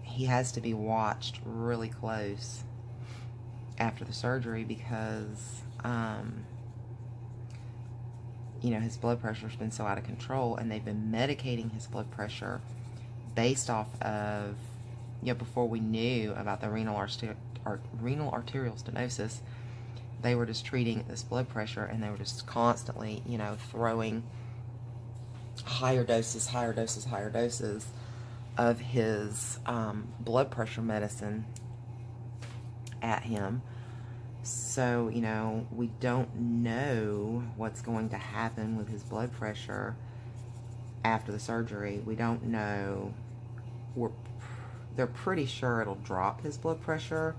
He has to be watched really close after the surgery because you know, his blood pressure's been so out of control, and they've been medicating his blood pressure based off of, you know, before we knew about the renal arterial stenosis, they were just treating this blood pressure, and they were just constantly, you know, throwing higher doses of his blood pressure medicine at him. So, you know, we don't know what's going to happen with his blood pressure after the surgery. We don't know. They're pretty sure it'll drop his blood pressure,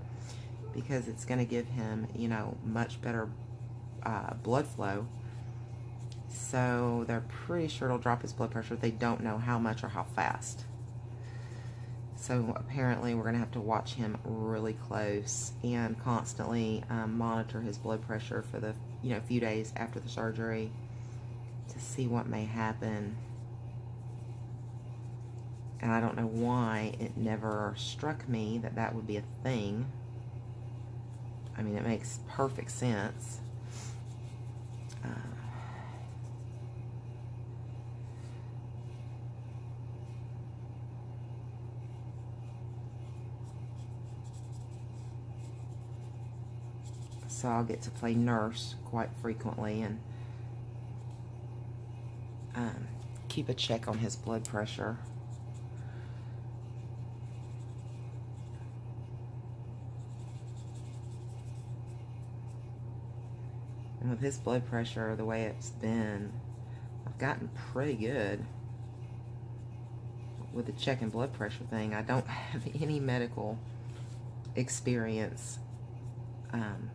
because it's going to give him, you know, much better blood flow. So they're pretty sure it'll drop his blood pressure. They don't know how much or how fast. So apparently we're going to have to watch him really close and constantly monitor his blood pressure for the, you know, few days after the surgery to see what may happen. And I don't know why it never struck me that that would be a thing. I mean, it makes perfect sense. So I'll get to play nurse quite frequently and keep a check on his blood pressure. And with his blood pressure, the way it's been, I've gotten pretty good with the checking blood pressure thing. I don't have any medical experience,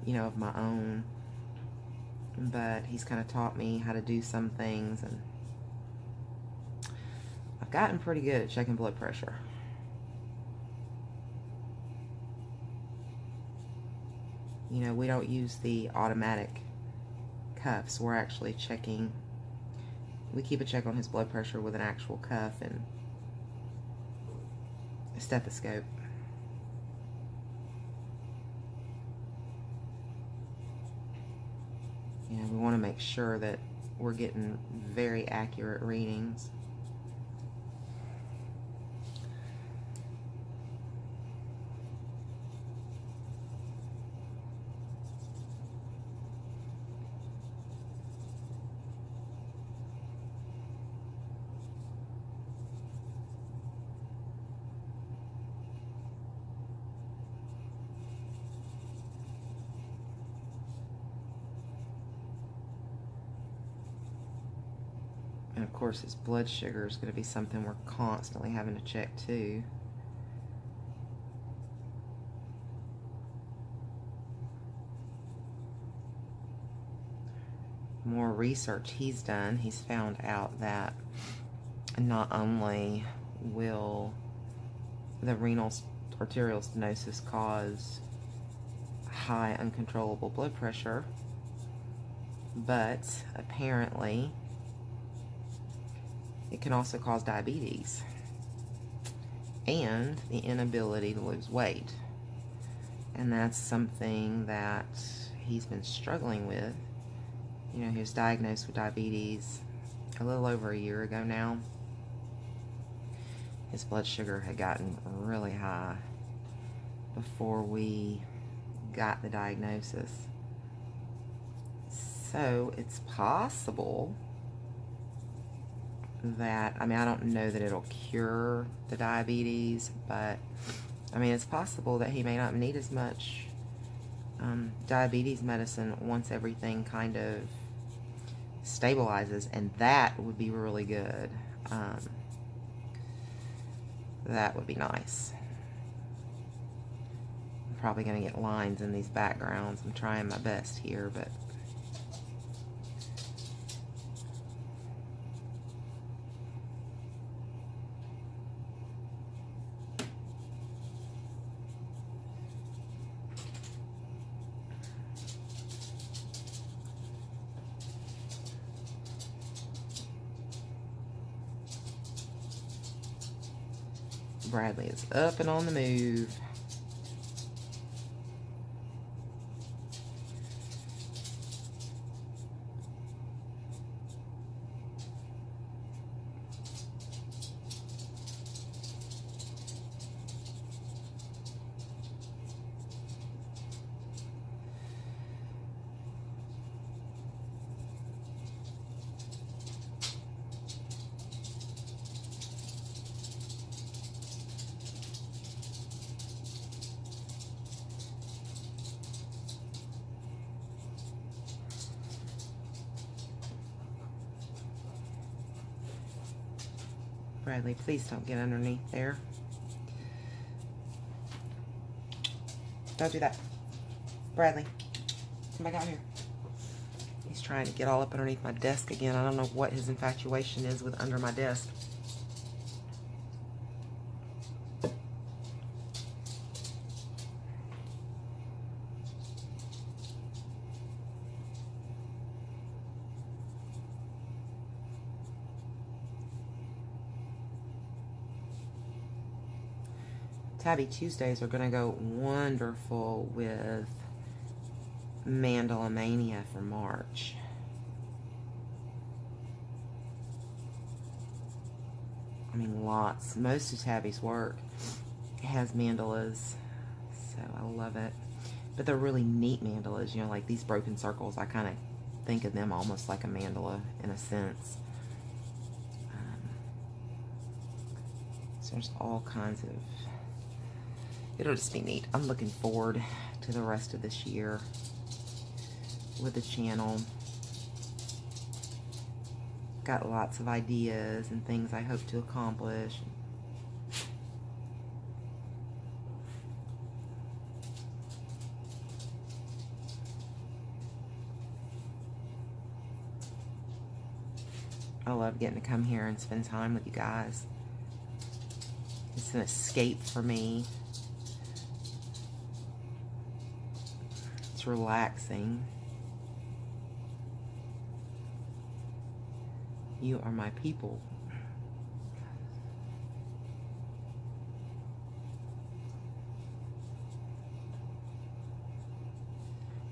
you know, of my own, but he's kind of taught me how to do some things, and I've gotten pretty good at checking blood pressure. You know, we don't use the automatic cuffs. We're actually checking. We keep a check on his blood pressure with an actual cuff and a stethoscope. You know, we want to make sure that we're getting very accurate readings. And of course, his blood sugar is going to be something we're constantly having to check too. More research he's done, he's found out that not only will the renal arterial stenosis cause high uncontrollable blood pressure, but apparently it can also cause diabetes and the inability to lose weight. And that's something that he's been struggling with. You know, he was diagnosed with diabetes a little over a year ago now. His blood sugar had gotten really high before we got the diagnosis. So it's possible that, I mean, I don't know that it'll cure the diabetes, but I mean, it's possible that he may not need as much diabetes medicine once everything kind of stabilizes, and that would be really good. That would be nice. I'm probably going to get lines in these backgrounds. I'm trying my best here, but Bradley is up and on the move. Bradley, please don't get underneath there. Don't do that. Bradley, come back out here. He's trying to get all up underneath my desk again. I don't know what his infatuation is with under my desk. Tabby Tuesdays are going to go wonderful with Mandala Mania for March. I mean, lots. Most of Tabby's work has mandalas, so I love it. But they're really neat mandalas, you know, like these broken circles. I kind of think of them almost like a mandala in a sense. So there's all kinds of... It'll just be neat. I'm looking forward to the rest of this year with the channel. Got lots of ideas and things I hope to accomplish. I love getting to come here and spend time with you guys. It's an escape for me. It's relaxing. You are my people.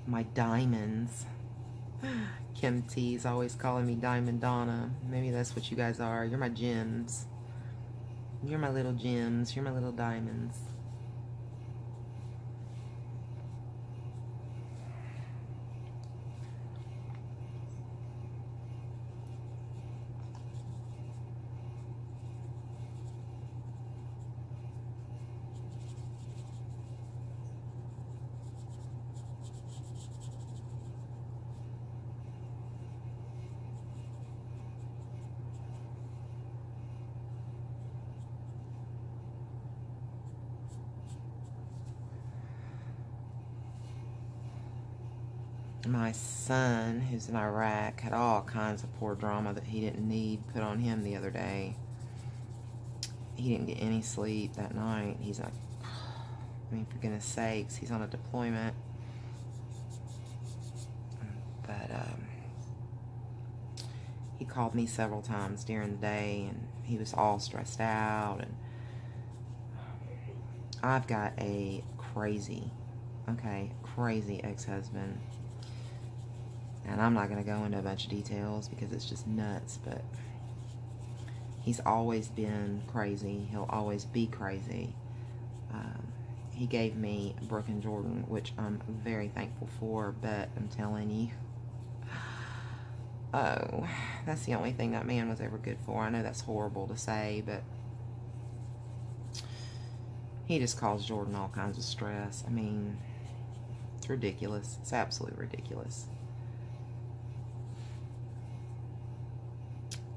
My diamonds. Kim T's always calling me Diamond Donna. Maybe that's what you guys are. You're my gems. You're my little gems. You're my little diamonds. My son, who's in Iraq, had all kinds of poor drama that he didn't need put on him the other day. He didn't get any sleep that night. He's like, I mean, for goodness sakes, he's on a deployment. But he called me several times during the day, and he was all stressed out. And I've got a crazy ex-husband. And I'm not going to go into a bunch of details because it's just nuts, but he's always been crazy. He'll always be crazy. He gave me Brooke and Jordan, which I'm very thankful for, but I'm telling you, oh, that's the only thing that man was ever good for. I know that's horrible to say, but he just caused Jordan all kinds of stress. I mean, it's ridiculous. It's absolutely ridiculous.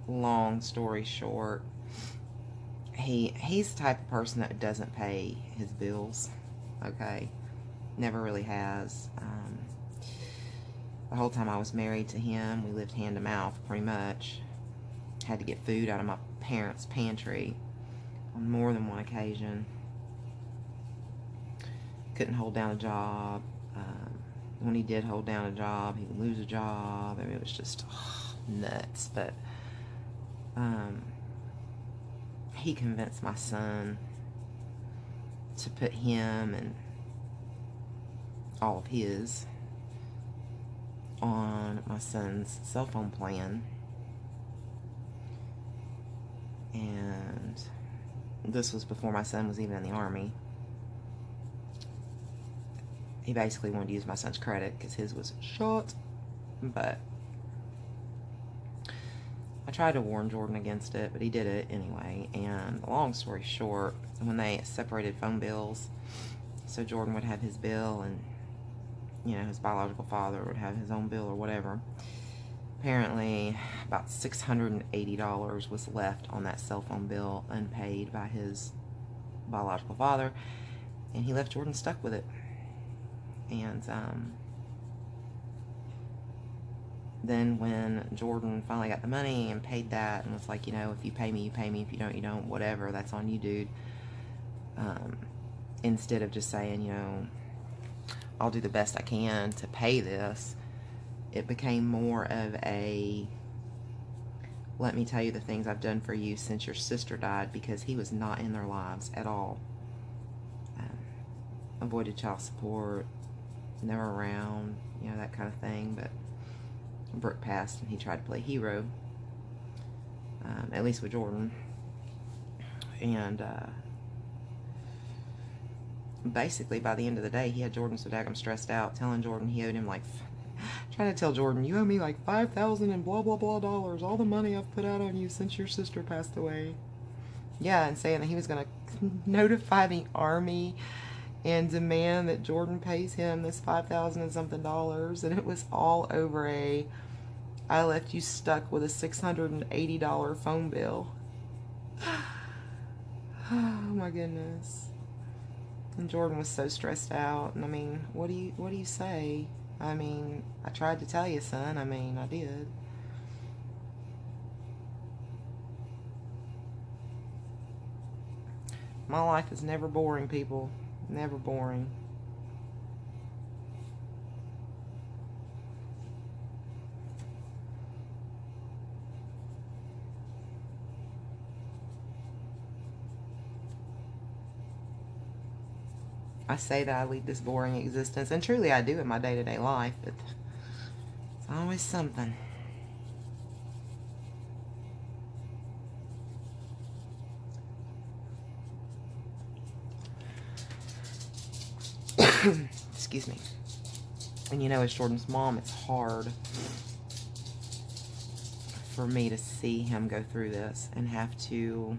Long story short, he's the type of person that doesn't pay his bills. Okay, never really has. The whole time I was married to him, we lived hand to mouth pretty much. Had to get food out of my parents' pantry on more than one occasion. Couldn't hold down a job. When he did hold down a job, he would lose a job. I mean, it was just nuts. But he convinced my son to put him and all of his on my son's cell phone plan. And this was before my son was even in the Army. He basically wanted to use my son's credit because his was short. But I tried to warn Jordan against it, but he did it anyway. And long story short, when they separated phone bills, so Jordan would have his bill and, you know, his biological father would have his own bill or whatever. Apparently, about $680 was left on that cell phone bill unpaid by his biological father, and he left Jordan stuck with it. And then when Jordan finally got the money and paid that and was like, you know, if you pay me, you pay me. If you don't, you don't. Whatever. That's on you, dude. Instead of just saying, you know, I'll do the best I can to pay this, it became more of a, let me tell you the things I've done for you since your sister died, because he was not in their lives at all. Avoided child support, never around, you know, that kind of thing. But Brooke passed and he tried to play hero, at least with Jordan. And basically by the end of the day, he had Jordan so daggum stressed out, telling Jordan he owed him like, trying to tell Jordan, you owe me like $5,000 and blah blah blah dollars, all the money I've put out on you since your sister passed away. Yeah, and saying that he was going to notify the Army and demand that Jordan pays him this $5,000 and something dollars. And it was all over a, I left you stuck with a $680 phone bill. Oh my goodness. And Jordan was so stressed out. And I mean, what do you say? I mean, I tried to tell you, son. I mean, I did. My life is never boring, people. Never boring. I say that I lead this boring existence, and truly I do in my day-to-day life, but it's always something. Excuse me. And you know, as Jordan's mom, it's hard for me to see him go through this and have to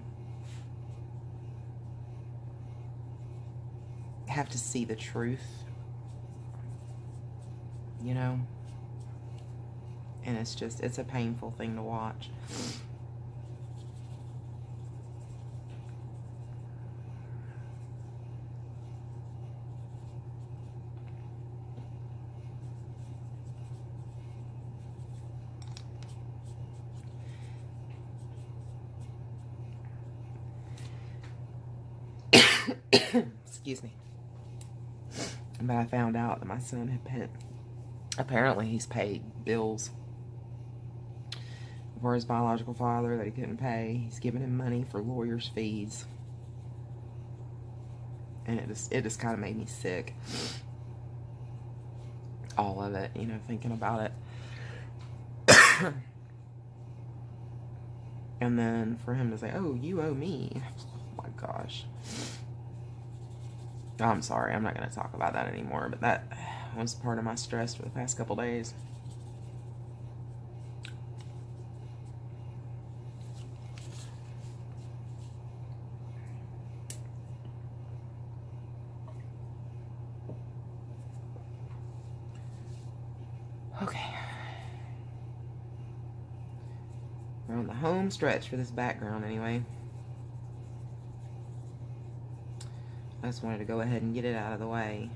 see the truth, you know, and it's a painful thing to watch. Excuse me. But I found out that my son had paid, apparently he's paid bills for his biological father that he couldn't pay. He's given him money for lawyers' fees. And it just kind of made me sick. All of it, you know, thinking about it. And then for him to say, oh, you owe me. Oh my gosh. I'm sorry, I'm not going to talk about that anymore, but that was part of my stress for the past couple days. Okay. We're on the home stretch for this background anyway. I just wanted to go ahead and get it out of the way.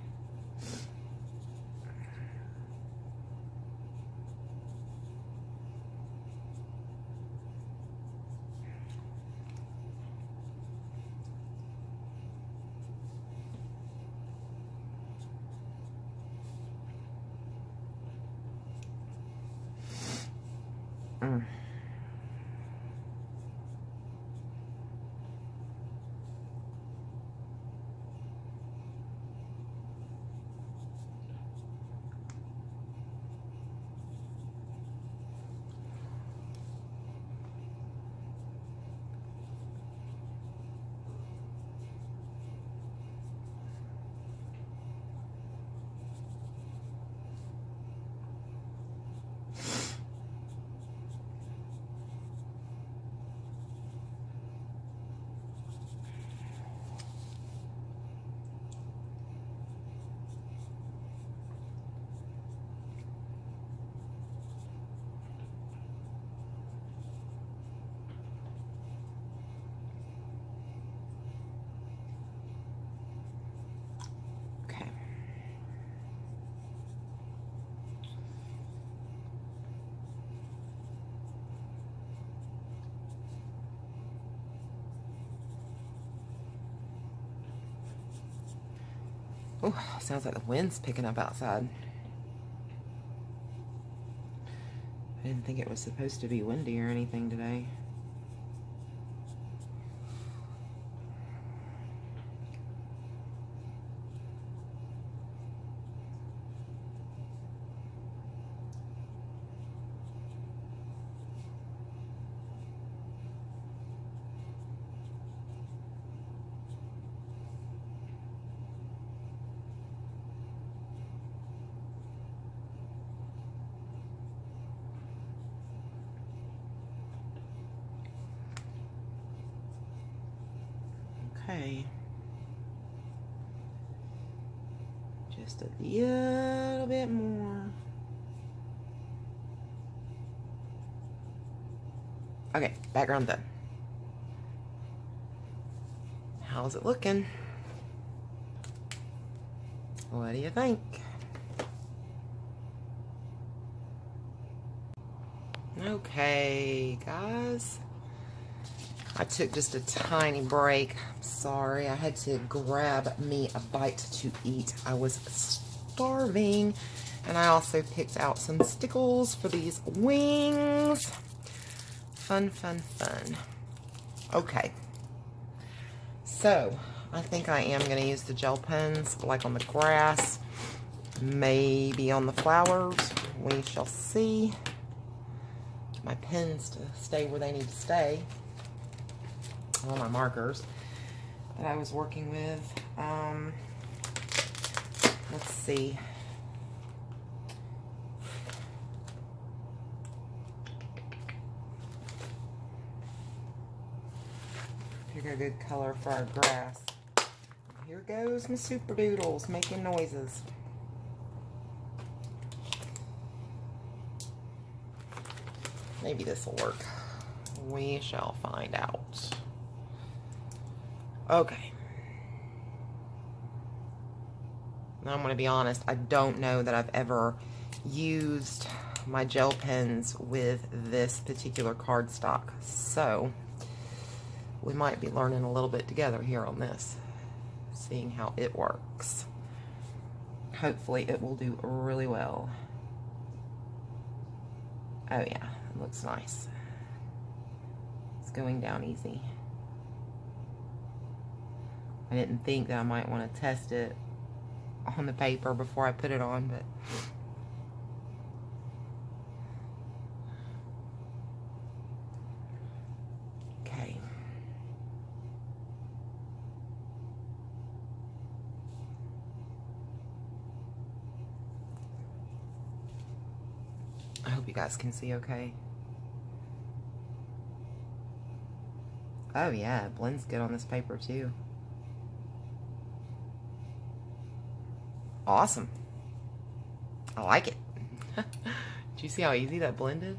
Oh, sounds like the wind's picking up outside. I didn't think it was supposed to be windy or anything today. Okay. Just a little bit more. Okay, background done. How's it looking? What do you think? Okay, guys. I took just a tiny break. Sorry, I had to grab me a bite to eat. I was starving. And I also picked out some stickles for these wings. Fun, fun, fun. Okay. So, I think I am going to use the gel pens, like on the grass, maybe on the flowers. We shall see. My pens to stay where they need to stay. All my markers that I was working with. Let's see. Pick a good color for our grass. Here goes my super doodles making noises. Maybe this will work. We shall find out. Okay. Now I'm going to be honest, I don't know that I've ever used my gel pens with this particular cardstock. So, we might be learning a little bit together here on this. Seeing how it works. Hopefully it will do really well. Oh yeah, it looks nice. It's going down easy. I didn't think that I might want to test it on the paper before I put it on, but okay. I hope you guys can see okay. Oh yeah, it blends good on this paper too. Awesome. I like it. Do you see how easy that blended?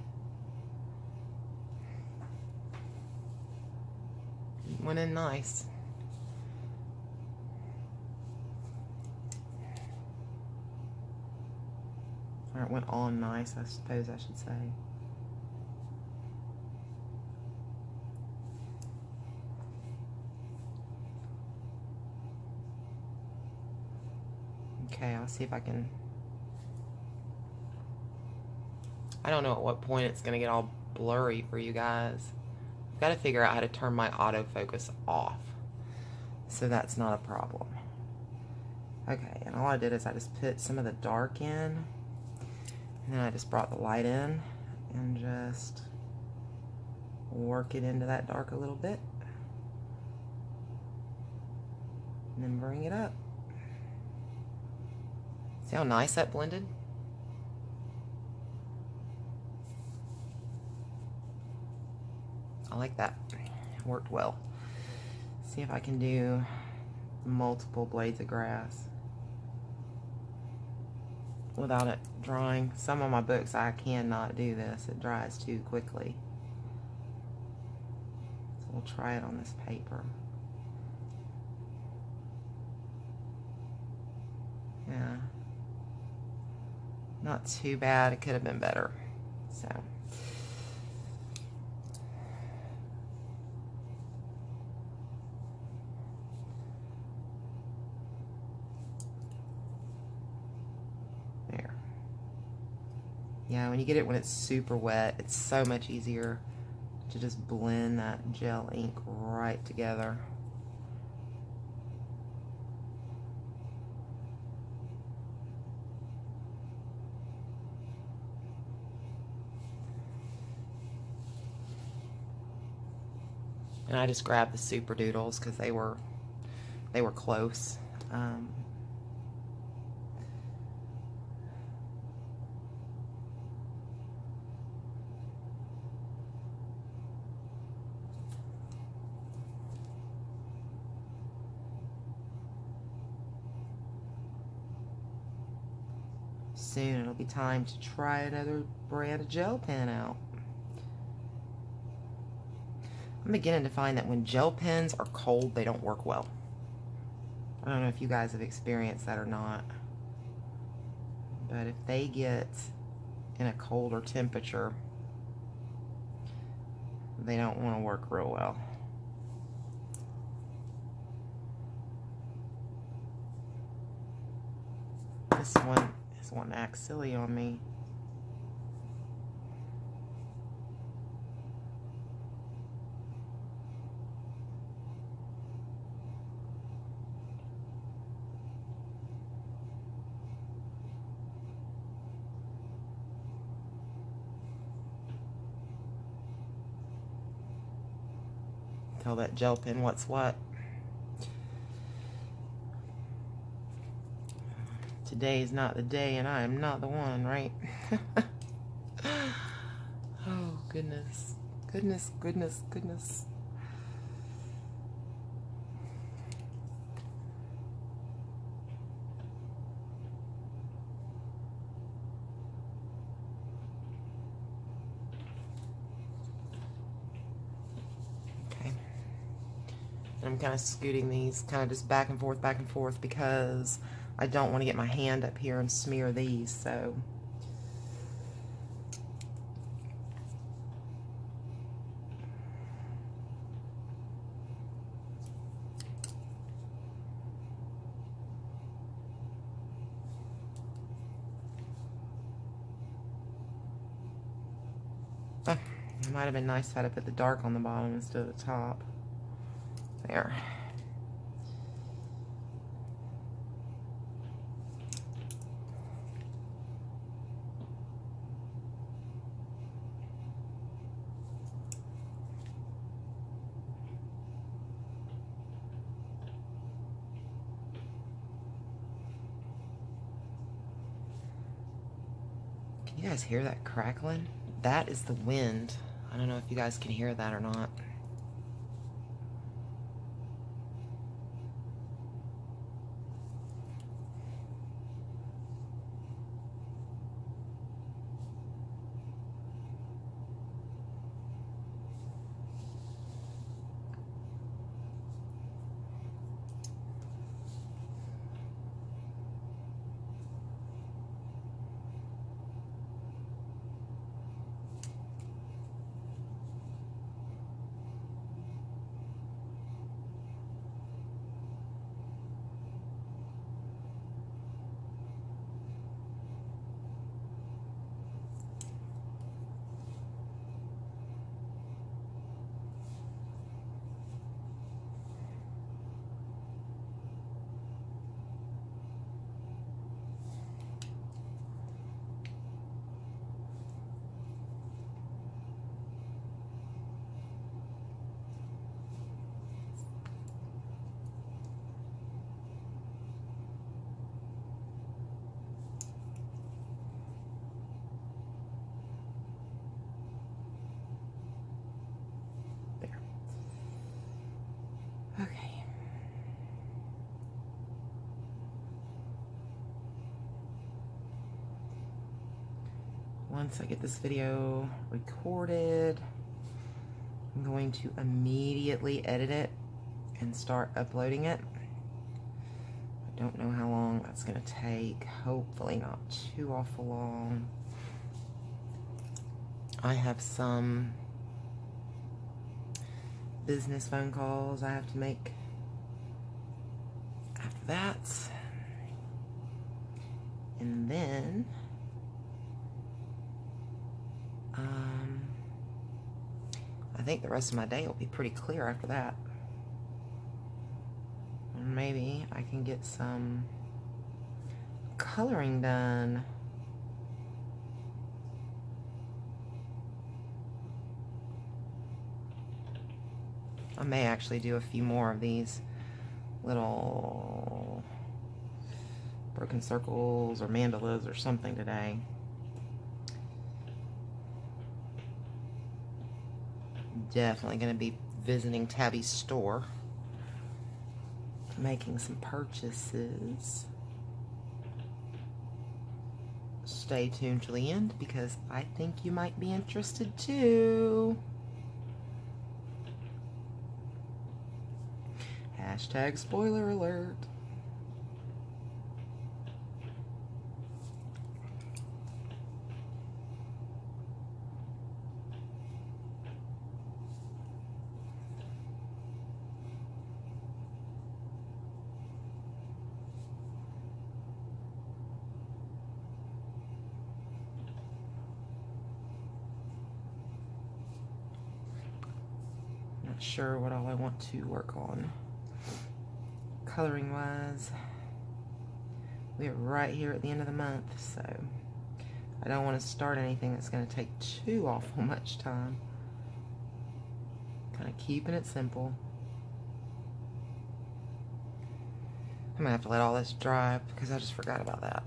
Went in nice. Or it went on nice, I suppose I should say. Okay, I'll see if I can... I don't know at what point it's going to get all blurry for you guys. I've got to figure out how to turn my autofocus off. So that's not a problem. Okay, and all I did is I just put some of the dark in. And then I just brought the light in and just work it into that dark a little bit. And then bring it up. See how nice that blended? I like that. It worked well. See if I can do multiple blades of grass without it drying. Some of my books I cannot do this. It dries too quickly. So we'll try it on this paper. Yeah. Not too bad. It could have been better. So. There. Yeah, when you get it when it's super wet, it's so much easier to just blend that gel ink right together. And I just grabbed the super doodles because they were close. Soon it'll be time to try another brand of gel pen out. I'm beginning to find that when gel pens are cold, they don't work well. I don't know if you guys have experienced that or not. But if they get in a colder temperature, they don't want to work real well. This one is wanting to act silly on me. Tell that gel pen what's what. Today is not the day, and I am not the one, right? Oh, goodness. Goodness, goodness, goodness. Okay. I'm kind of scooting these kind of just back and forth because I don't want to get my hand up here and smear these, so. Oh, it might have been nice if I'd have put the dark on the bottom instead of the top. There. Can you guys hear that crackling? That is the wind. I don't know if you guys can hear that or not. Okay. Once I get this video recorded, I'm going to immediately edit it and start uploading it. I don't know how long that's going to take. Hopefully not too awful long. I have some business phone calls I have to make after that. And then I think the rest of my day will be pretty clear after that. And maybe I can get some coloring done. I may actually do a few more of these little broken circles or mandalas or something today. Definitely going to be visiting Tabby's store, making some purchases. Stay tuned till the end because I think you might be interested too. Hashtag spoiler alert. not sure what all I want to work on. Coloring wise, we're right here at the end of the month, so I don't want to start anything that's going to take too awful much time. Kind of keeping it simple. I'm gonna have to let all this dry because I just forgot about that.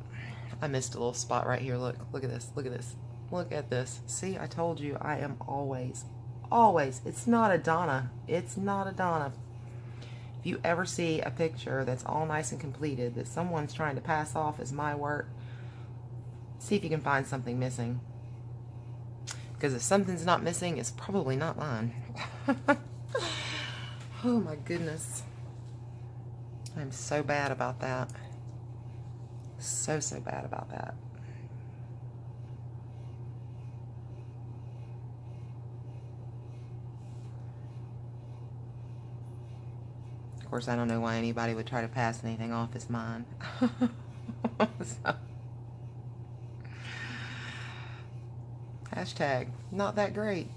I missed a little spot right here. Look at this, look at this, look at this. See, I told you, I am always, it's not a Donna. It's not a Donna. If you ever see a picture that's all nice and completed that someone's trying to pass off as my work, see if you can find something missing. Because if something's not missing, it's probably not mine. Oh my goodness. I'm so bad about that. So bad about that. Of course, I don't know why anybody would try to pass anything off as mine. So. Hashtag, not that great.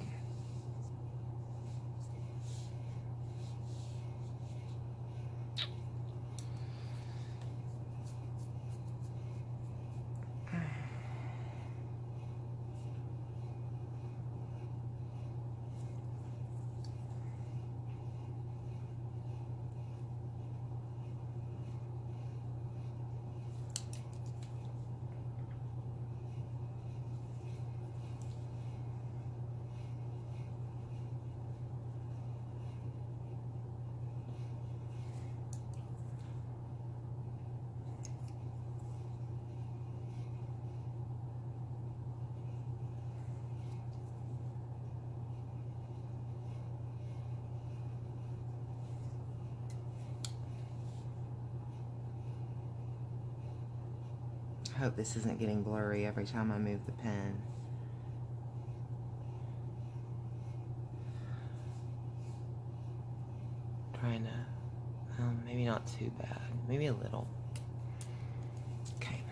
I hope this isn't getting blurry every time I move the pen. Trying to, maybe not too bad, maybe a little. Okay.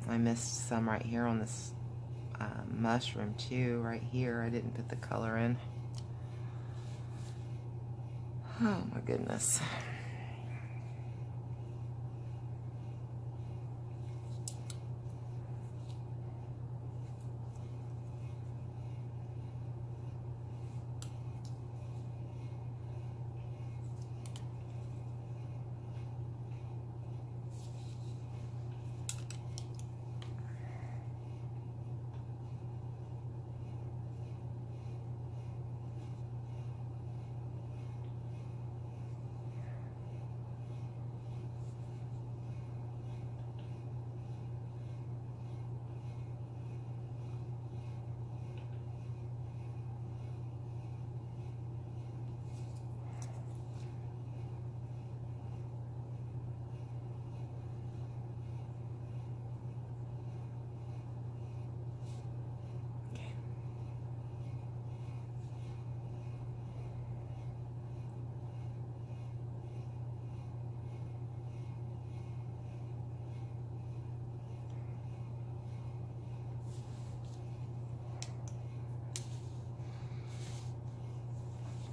I missed some right here on this mushroom too, right here. I didn't put the color in. Oh my goodness.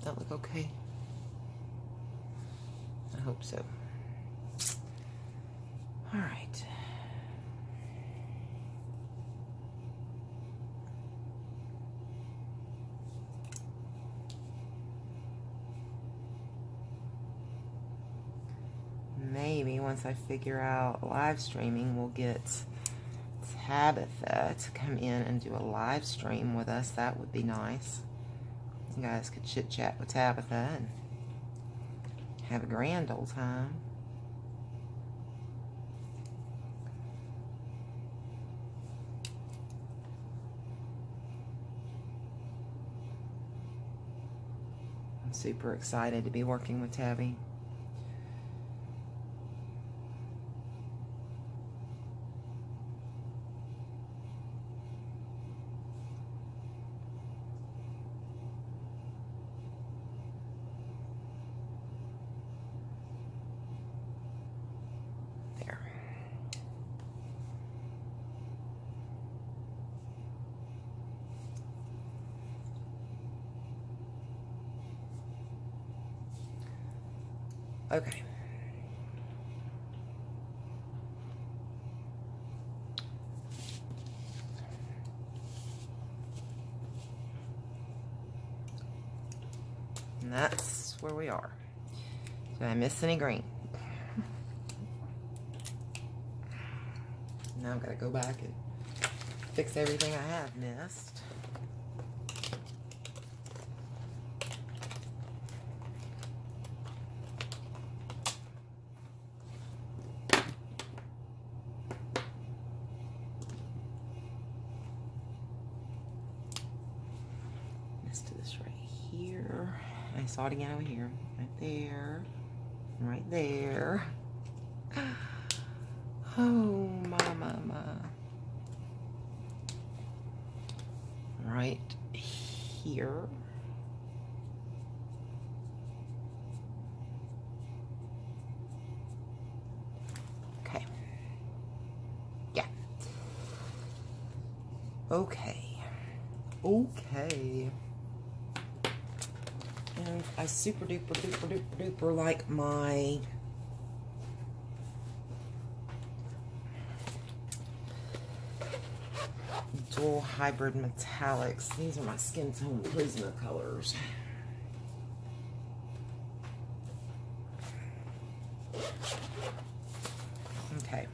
That look okay? I hope so. All right. Maybe once I figure out live streaming, we'll get Tabitha to come in and do a live stream with us. That would be nice. You guys could chit chat with Tabitha and have a grand old time. I'm super excited to be working with Tabby. Okay. And that's where we are. Did I miss any green? Now I've got to go back and fix everything I have missed. I saw it again over here, right there, right there. Oh, my. Right here. Okay. Yeah. Okay. Okay. And I super duper like my dual hybrid metallics. These are my skin tone prisoner colors. Okay.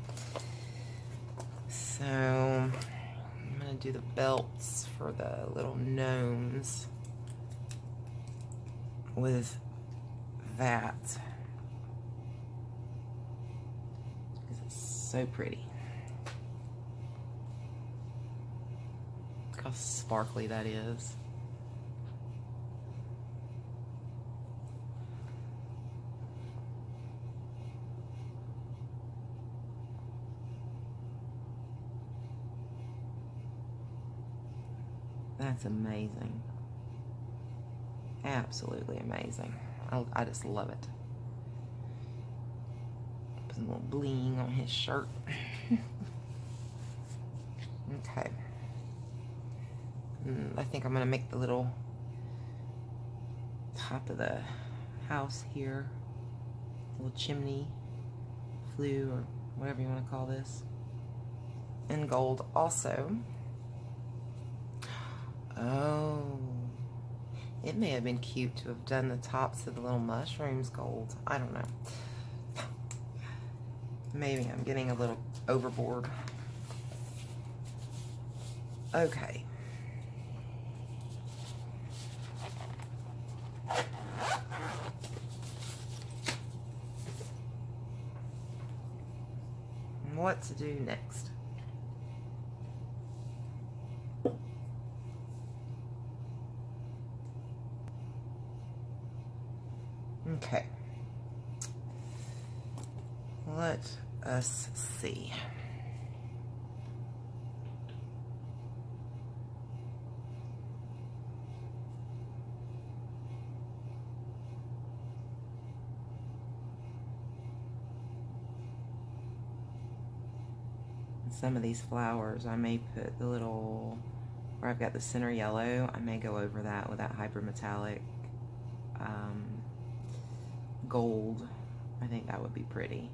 So I'm gonna do the belts for the little gnomes with that, because it's so pretty. Look how sparkly that is. That's amazing. Absolutely amazing. I just love it. Put a little bling on his shirt. Okay. I think I'm going to make the little top of the house here, little chimney flue or whatever you want to call this, in gold also. Oh, it may have been cute to have done the tops of the little mushrooms gold. I don't know. Maybe I'm getting a little overboard. Okay. What to do next? Okay. Let us see. Some of these flowers, I may put the little, where I've got the center yellow, I may go over that with that hyper metallic gold. I think that would be pretty.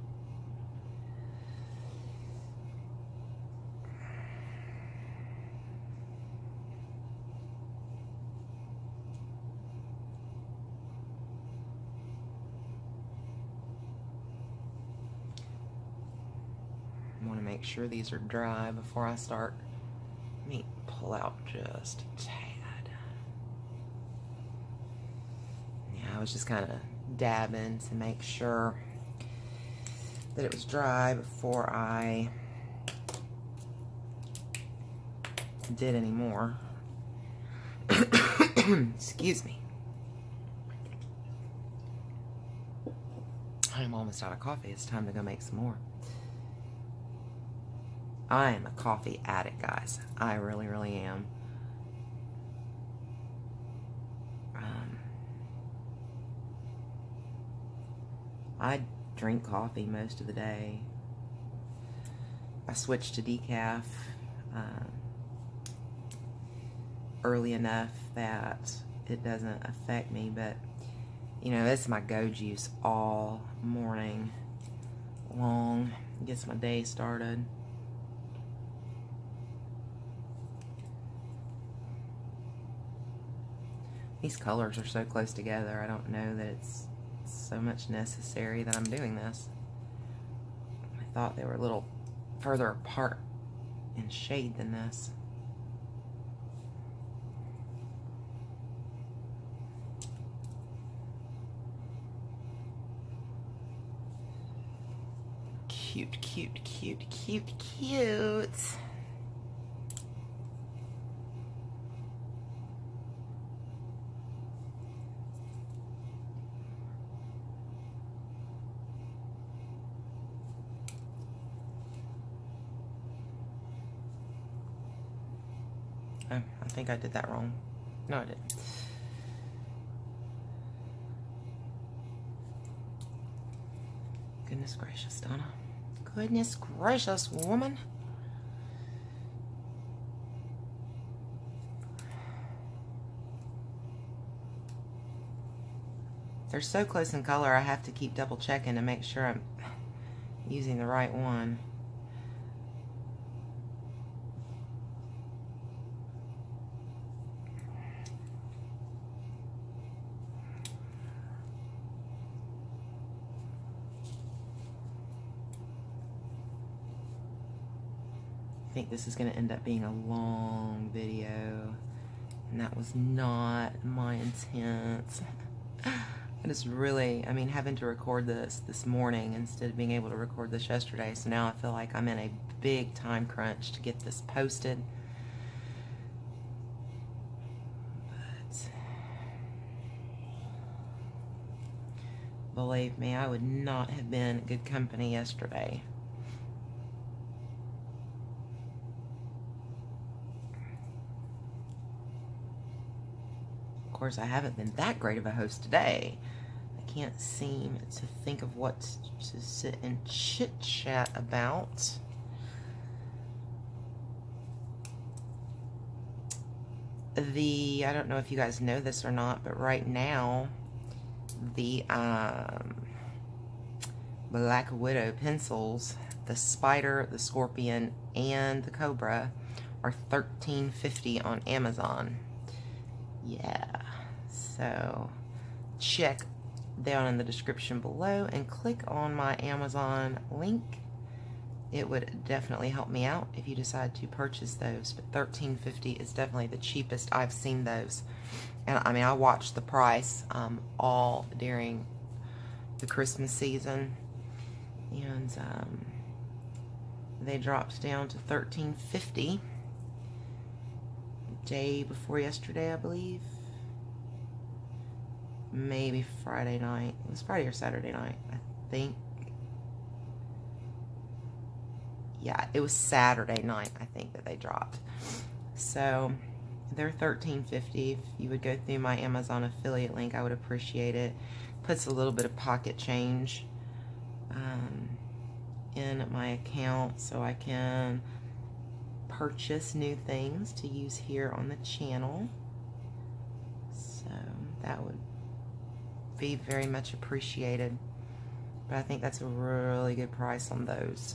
I want to make sure these are dry before I start. Let me pull out just a tad. Yeah, I was just kind of dabbing to make sure that it was dry before I did any more. Excuse me. I'm almost out of coffee. It's time to go make some more. I am a coffee addict, guys. I really, really am. I drink coffee most of the day. I switched to decaf early enough that it doesn't affect me, but You know, this is my go juice all morning long. Gets my day started. These colors are so close together, I don't know that it's so much necessary that I'm doing this. I thought they were a little further apart in shade than this. Cute, cute, cute, cute, cute. Oh, I think I did that wrong. No, I didn't. Goodness gracious, Donna. Goodness gracious, woman. They're so close in color, I have to keep double checking to make sure I'm using the right one. I think this is going to end up being a long video, and that was not my intent. I just really, I mean, having to record this morning instead of being able to record this yesterday, so now I feel like I'm in a big time crunch to get this posted. But believe me, I would not have been good company yesterday. Of course, I haven't been that great of a host today. I can't seem to think of what to sit and chit-chat about. I don't know if you guys know this or not, but right now, the Black Widow pencils, the Spider, the Scorpion, and the Cobra are $13.50 on Amazon. Yeah, so check down in the description below and click on my Amazon link. It would definitely help me out if you decide to purchase those, but $13.50 is definitely the cheapest I've seen those. And I mean, I watched the price all during the Christmas season, and they dropped down to $13.50 day before yesterday, I believe. Maybe Friday night. It was Friday or Saturday night, I think. Yeah, it was Saturday night, I think, that they dropped. So they're $13.50. If you would go through my Amazon affiliate link, I would appreciate it. Puts a little bit of pocket change in my account so I can purchase new things to use here on the channel. So that would be very much appreciated. But I think that's a really good price on those.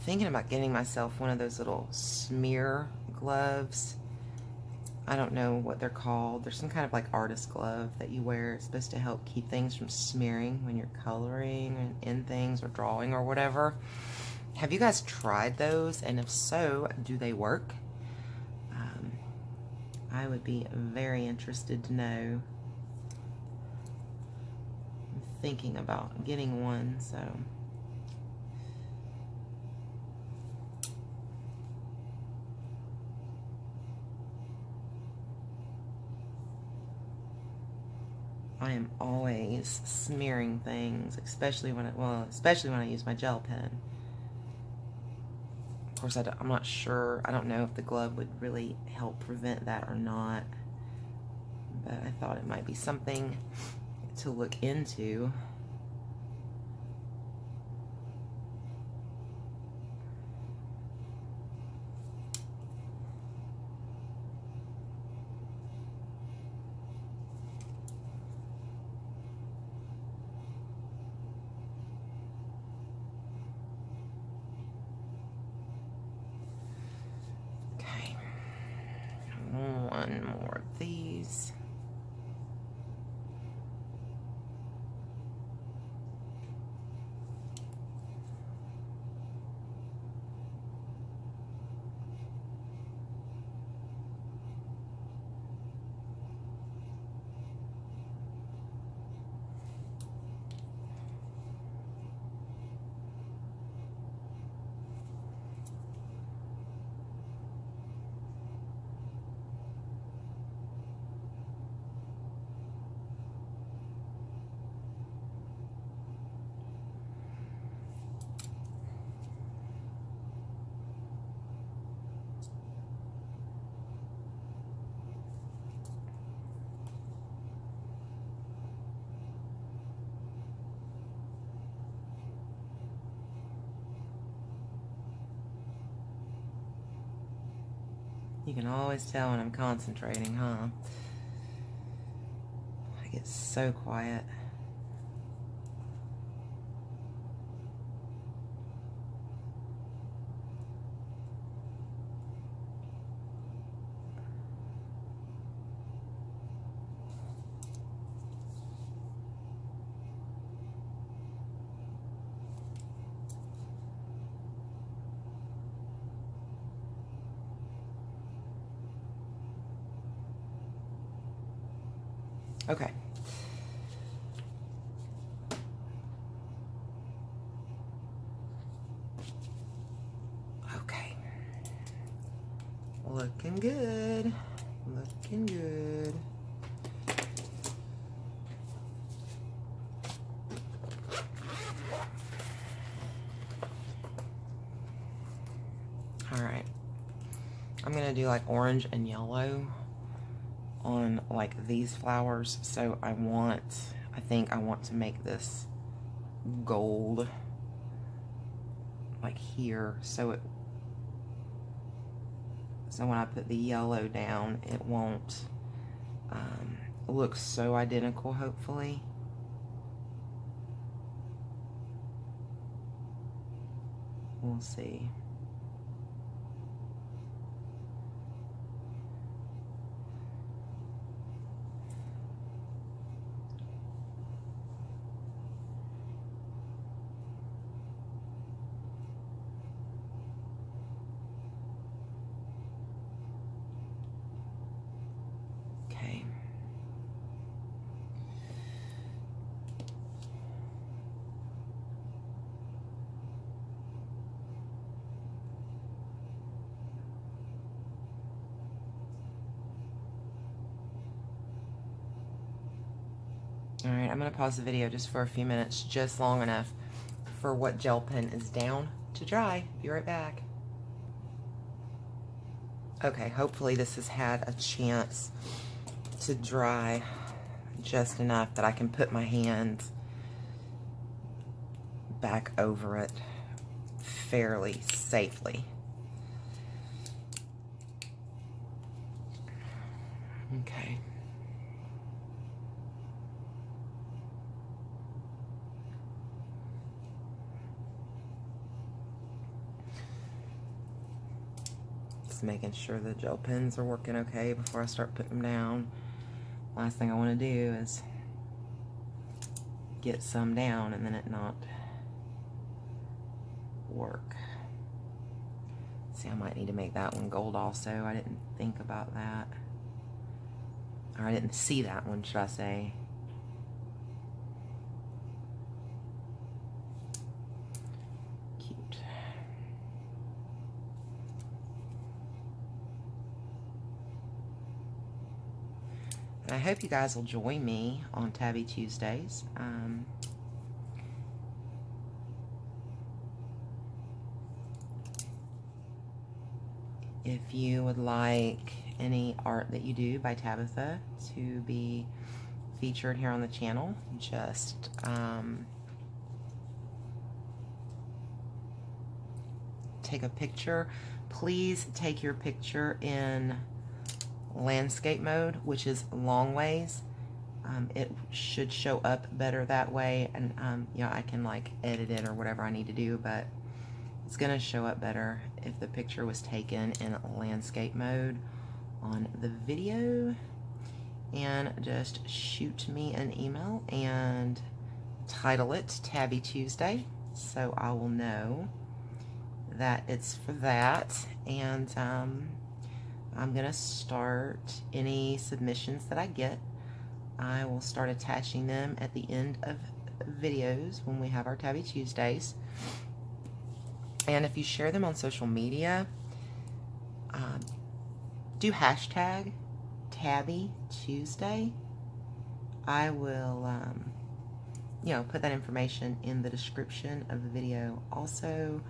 Thinking about getting myself one of those little smear gloves. I don't know what they're called. There's some kind of like artist glove that you wear. It's supposed to help keep things from smearing when you're coloring in things or drawing or whatever. Have you guys tried those? And if so, do they work? I would be very interested to know. I'm thinking about getting one, so... I am always smearing things, especially when I use my gel pen. Of course, I'm not sure. I don't know if the glove would really help prevent that or not. but I thought it might be something to look into. One more of these. You can always tell when I'm concentrating, huh? I get so quiet. Okay. Okay. Looking good. Looking good. All right. I'm going to do like orange and yellow on like these flowers. So I think I want to make this gold like here, so when I put the yellow down, it won't look so identical, hopefully. We'll see. Alright, I'm going to pause the video just for a few minutes, just long enough for what gel pen is down to dry. Be right back. Okay, hopefully this has had a chance to dry just enough that I can put my hands back over it fairly safely. Okay. Making sure the gel pens are working okay before I start putting them down. Last thing I want to do is get some down and then it not work. See, I might need to make that one gold also. I didn't think about that. Or I didn't see that one, should I say. I hope you guys will join me on Tabby Tuesdays. If you would like any art that you do by Tabitha to be featured here on the channel, just take a picture. Please take your picture in landscape mode, which is long ways. It should show up better that way, and you know, I can like edit it or whatever I need to do, but it's gonna show up better if the picture was taken in landscape mode on the video. And just shoot me an email and title it Tabby Tuesday, so I will know that it's for that. And I'm gonna start any submissions that I get. I will start attaching them at the end of videos when we have our Tabby Tuesdays. And if you share them on social media, do hashtag Tabby Tuesday. I will, you know, put that information in the description of the video also,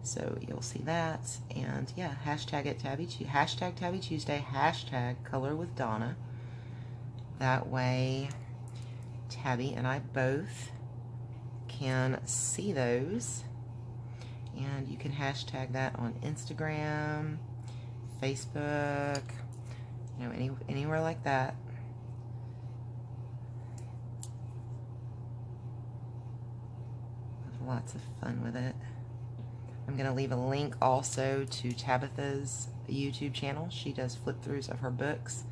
so you'll see that. And yeah, hashtag it hashtag Tabby Tuesday, hashtag Color with Donna. That way, Tabby and I both can see those. And you can hashtag that on Instagram, Facebook, you know, anywhere like that. Lots of fun with it. I'm going to leave a link also to Tabitha's YouTube channel. She does flip-throughs of her books.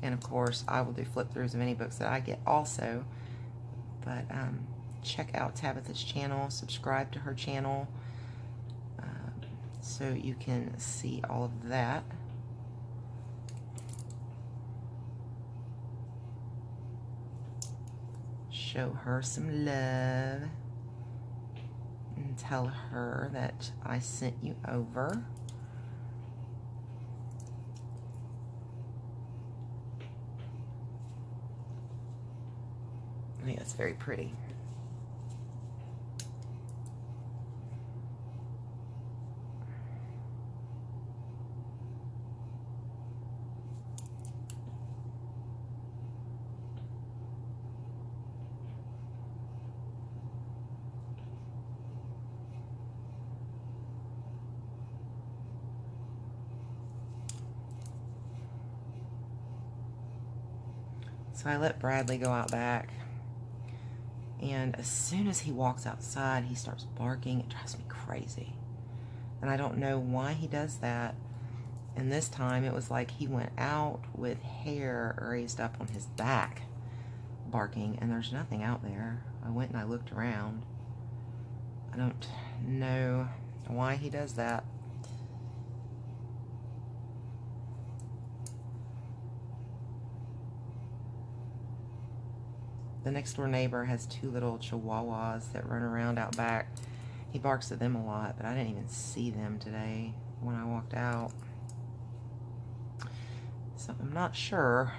And of course, I will do flip-throughs of any books that I get also. But check out Tabitha's channel, subscribe to her channel, so you can see all of that. Show her some love and tell her that I sent you over. I think that's very pretty. So I let Bradley go out back, and as soon as he walks outside, he starts barking. It drives me crazy, and I don't know why he does that. And this time it was like he went out with hair raised up on his back barking, and there's nothing out there. I went and I looked around. I don't know why he does that. The next door neighbor has two little chihuahuas that run around out back. He barks at them a lot, but I didn't even see them today when I walked out. So I'm not sure.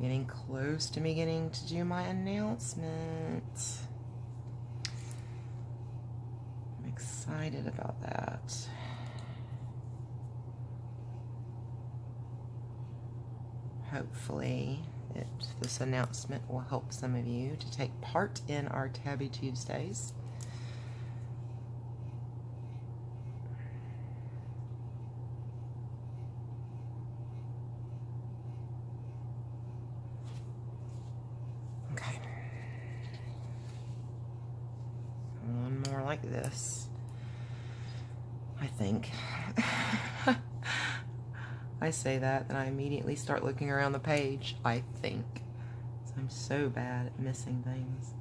Getting close to me getting to do my announcement. I'm excited about that. Hopefully this announcement will help some of you to take part in our Tabby Tuesdays. Like this, I think. I say that and I immediately start looking around the page. I think. So I'm so bad at missing things.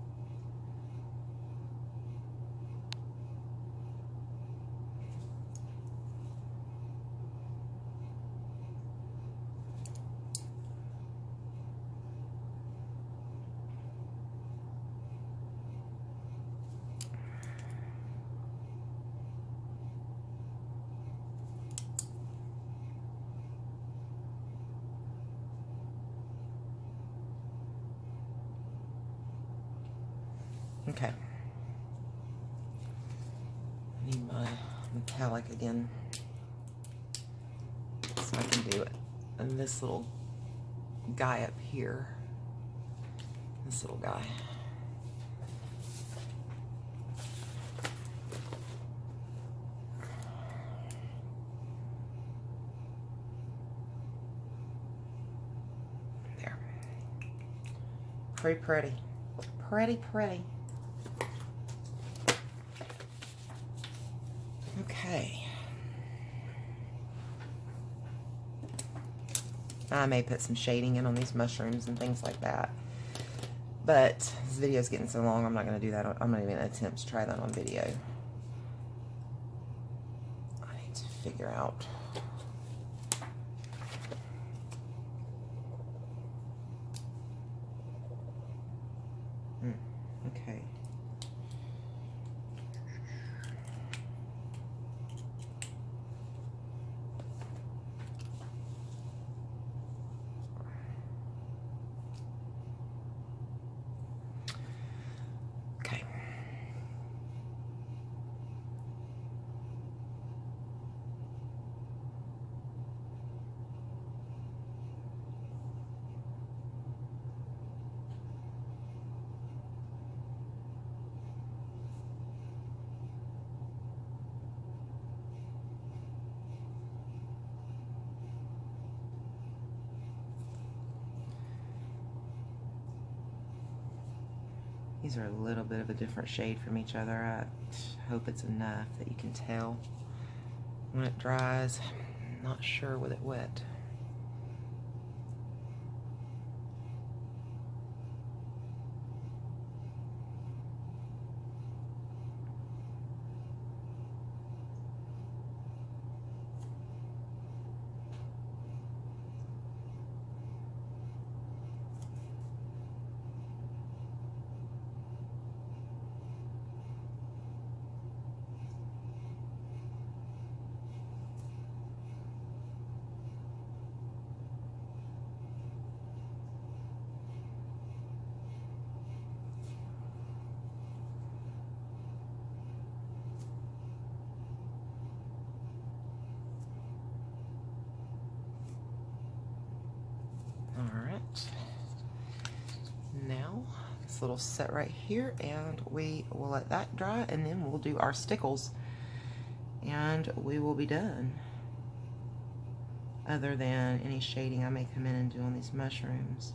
Okay. I need my metallic again so I can do it. And this little guy up here. This little guy. There. Pretty pretty. Pretty pretty. Okay. I may put some shading in on these mushrooms and things like that. But this video is getting so long, I'm not going to do that. I'm not even going to attempt to try that on video. I need to figure out. Okay. These are a little bit of a different shade from each other. I hope it's enough that you can tell when it dries. I'm not sure with it wet. Now this little set right here, and we will let that dry, and then we'll do our stickles and we will be done, other than any shading I may come in and do on these mushrooms.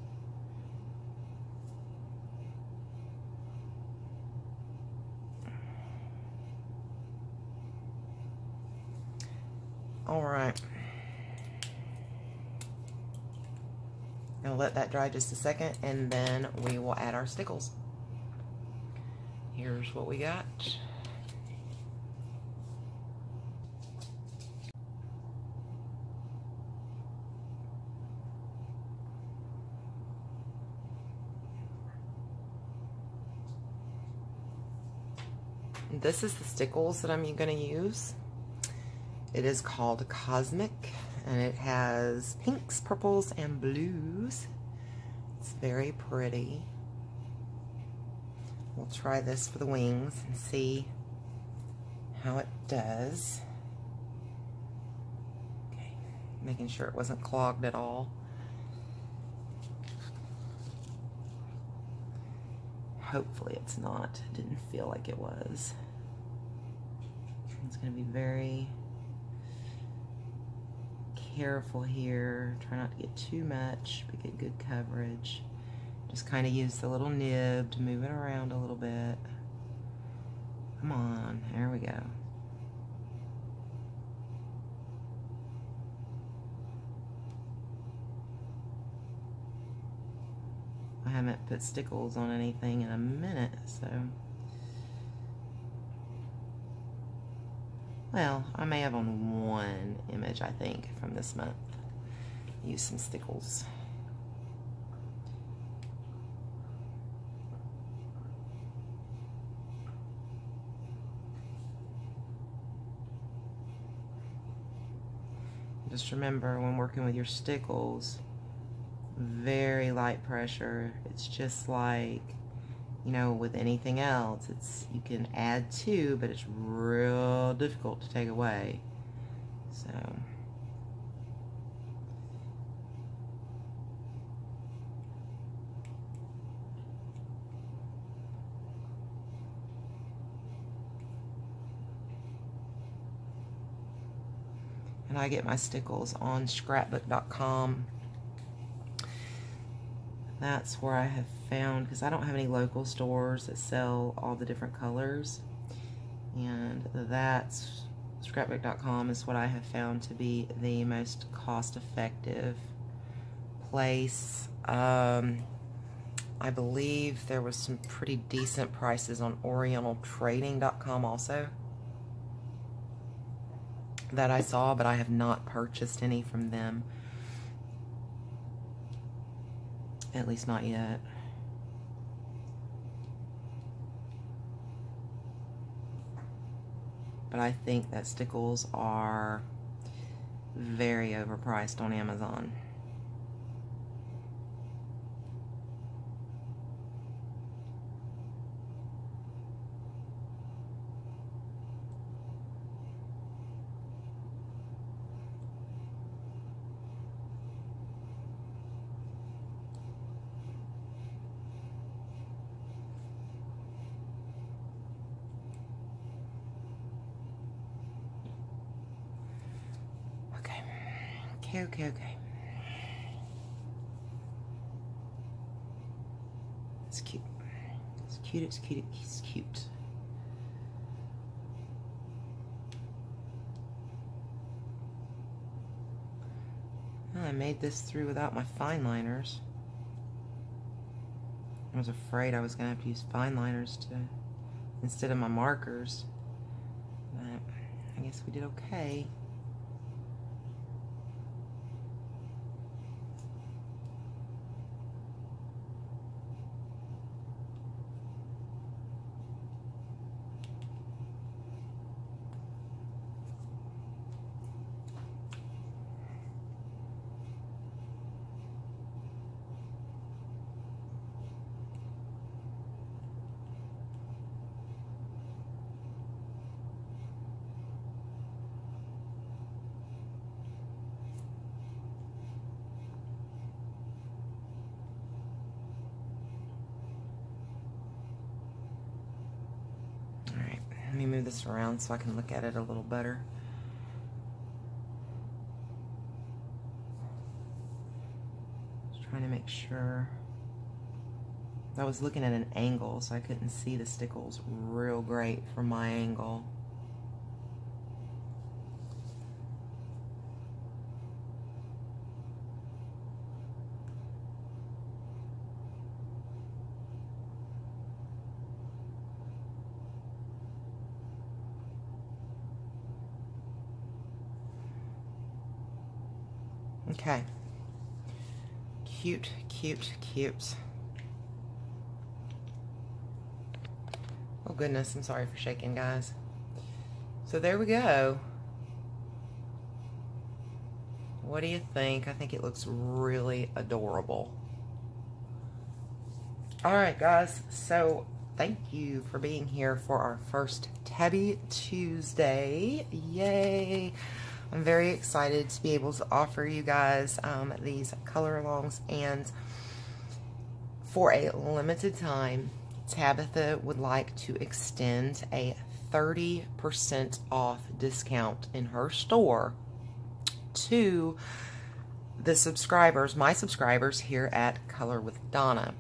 All right. I'll let that dry just a second, and then we will add our stickles. Here's what we got. This is the stickles that I'm going to use. It is called Cosmic, and it has pinks, purples, and blues. It's very pretty. We'll try this for the wings and see how it does. Okay, making sure it wasn't clogged at all. Hopefully it's not. It didn't feel like it was. It's going to be very careful here. Try not to get too much, but get good coverage. Just kind of use the little nib to move it around a little bit. Come on, there we go. I haven't put stickles on anything in a minute, so. Well, I may have on one image, I think, from this month. Use some stickles. Just remember, when working with your stickles, very light pressure. It's just like you know, with anything else, you can add to, but it's real difficult to take away. So and I get my stickles on scrapbook.com. That's where I have found, because I don't have any local stores that sell all the different colors, and that's scrapbook.com is what I have found to be the most cost-effective place. I believe there was some pretty decent prices on orientaltrading.com also that I saw, but I have not purchased any from them. At least not yet. But I think that stickles are very overpriced on Amazon. Okay. It's cute. It's cute, it's cute, it's cute. Well, I made this through without my fine liners. I was afraid I was going to have to use fine liners instead of my markers. But I guess we did okay. Let me move this around so I can look at it a little better. Just trying to make sure. I was looking at an angle, so I couldn't see the stickles real great from my angle. Okay. Cute, cute, cute. Oh goodness, I'm sorry for shaking, guys. So there we go. What do you think? I think it looks really adorable. Alright guys, so thank you for being here for our first Tabby Tuesday. Yay! I'm very excited to be able to offer you guys these color alongs, and for a limited time, Tabitha would like to extend a 30% off discount in her store to the subscribers, my subscribers here at Color with Donna.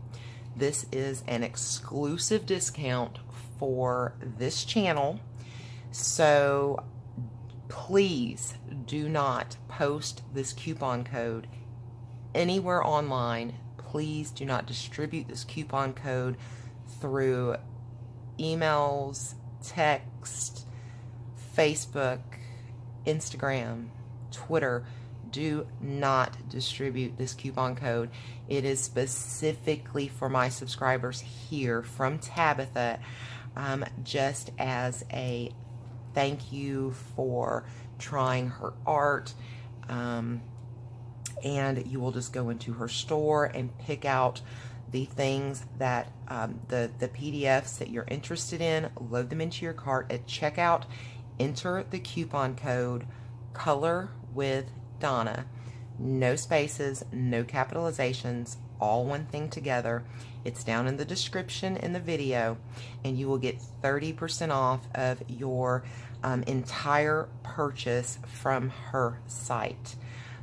This is an exclusive discount for this channel, so please do not post this coupon code anywhere online. Please do not distribute this coupon code through emails, text, Facebook, Instagram, Twitter. Do not distribute this coupon code. It is specifically for my subscribers here from Tabitha, just as a thank you for trying her art. And you will just go into her store and pick out the things that, the PDFs that you're interested in, load them into your cart at checkout, enter the coupon code Color with Donna. No spaces, no capitalizations, all one thing together. It's down in the description in the video, and you will get 30% off of your entire purchase from her site.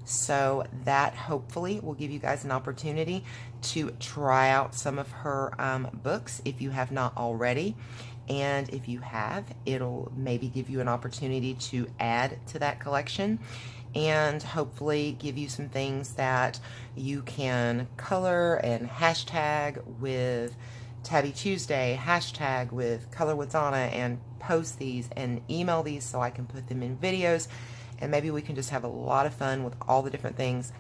So that hopefully will give you guys an opportunity to try out some of her books if you have not already. And if you have, it'll maybe give you an opportunity to add to that collection, and hopefully give you some things that you can color and hashtag with Tabby Tuesday, hashtag with Color with Donna, and post these and email these so I can put them in videos, and maybe we can just have a lot of fun with all the different things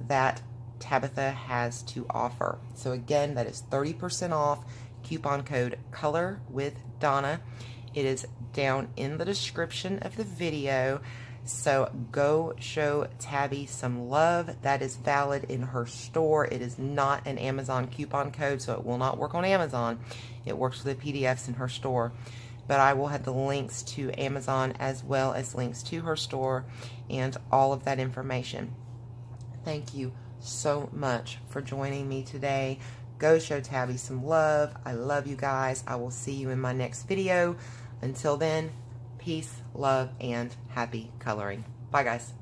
that Tabitha has to offer. So again, that is 30% off, coupon code Color with Donna. It is down in the description of the video. So go show Tabby some love. That is valid in her store. It is not an Amazon coupon code, so it will not work on Amazon. It works with the PDFs in her store. But I will have the links to Amazon as well as links to her store and all of that information. Thank you so much for joining me today. Go show Tabby some love. I love you guys. I will see you in my next video. Until then, peace, love, and happy coloring. Bye, guys.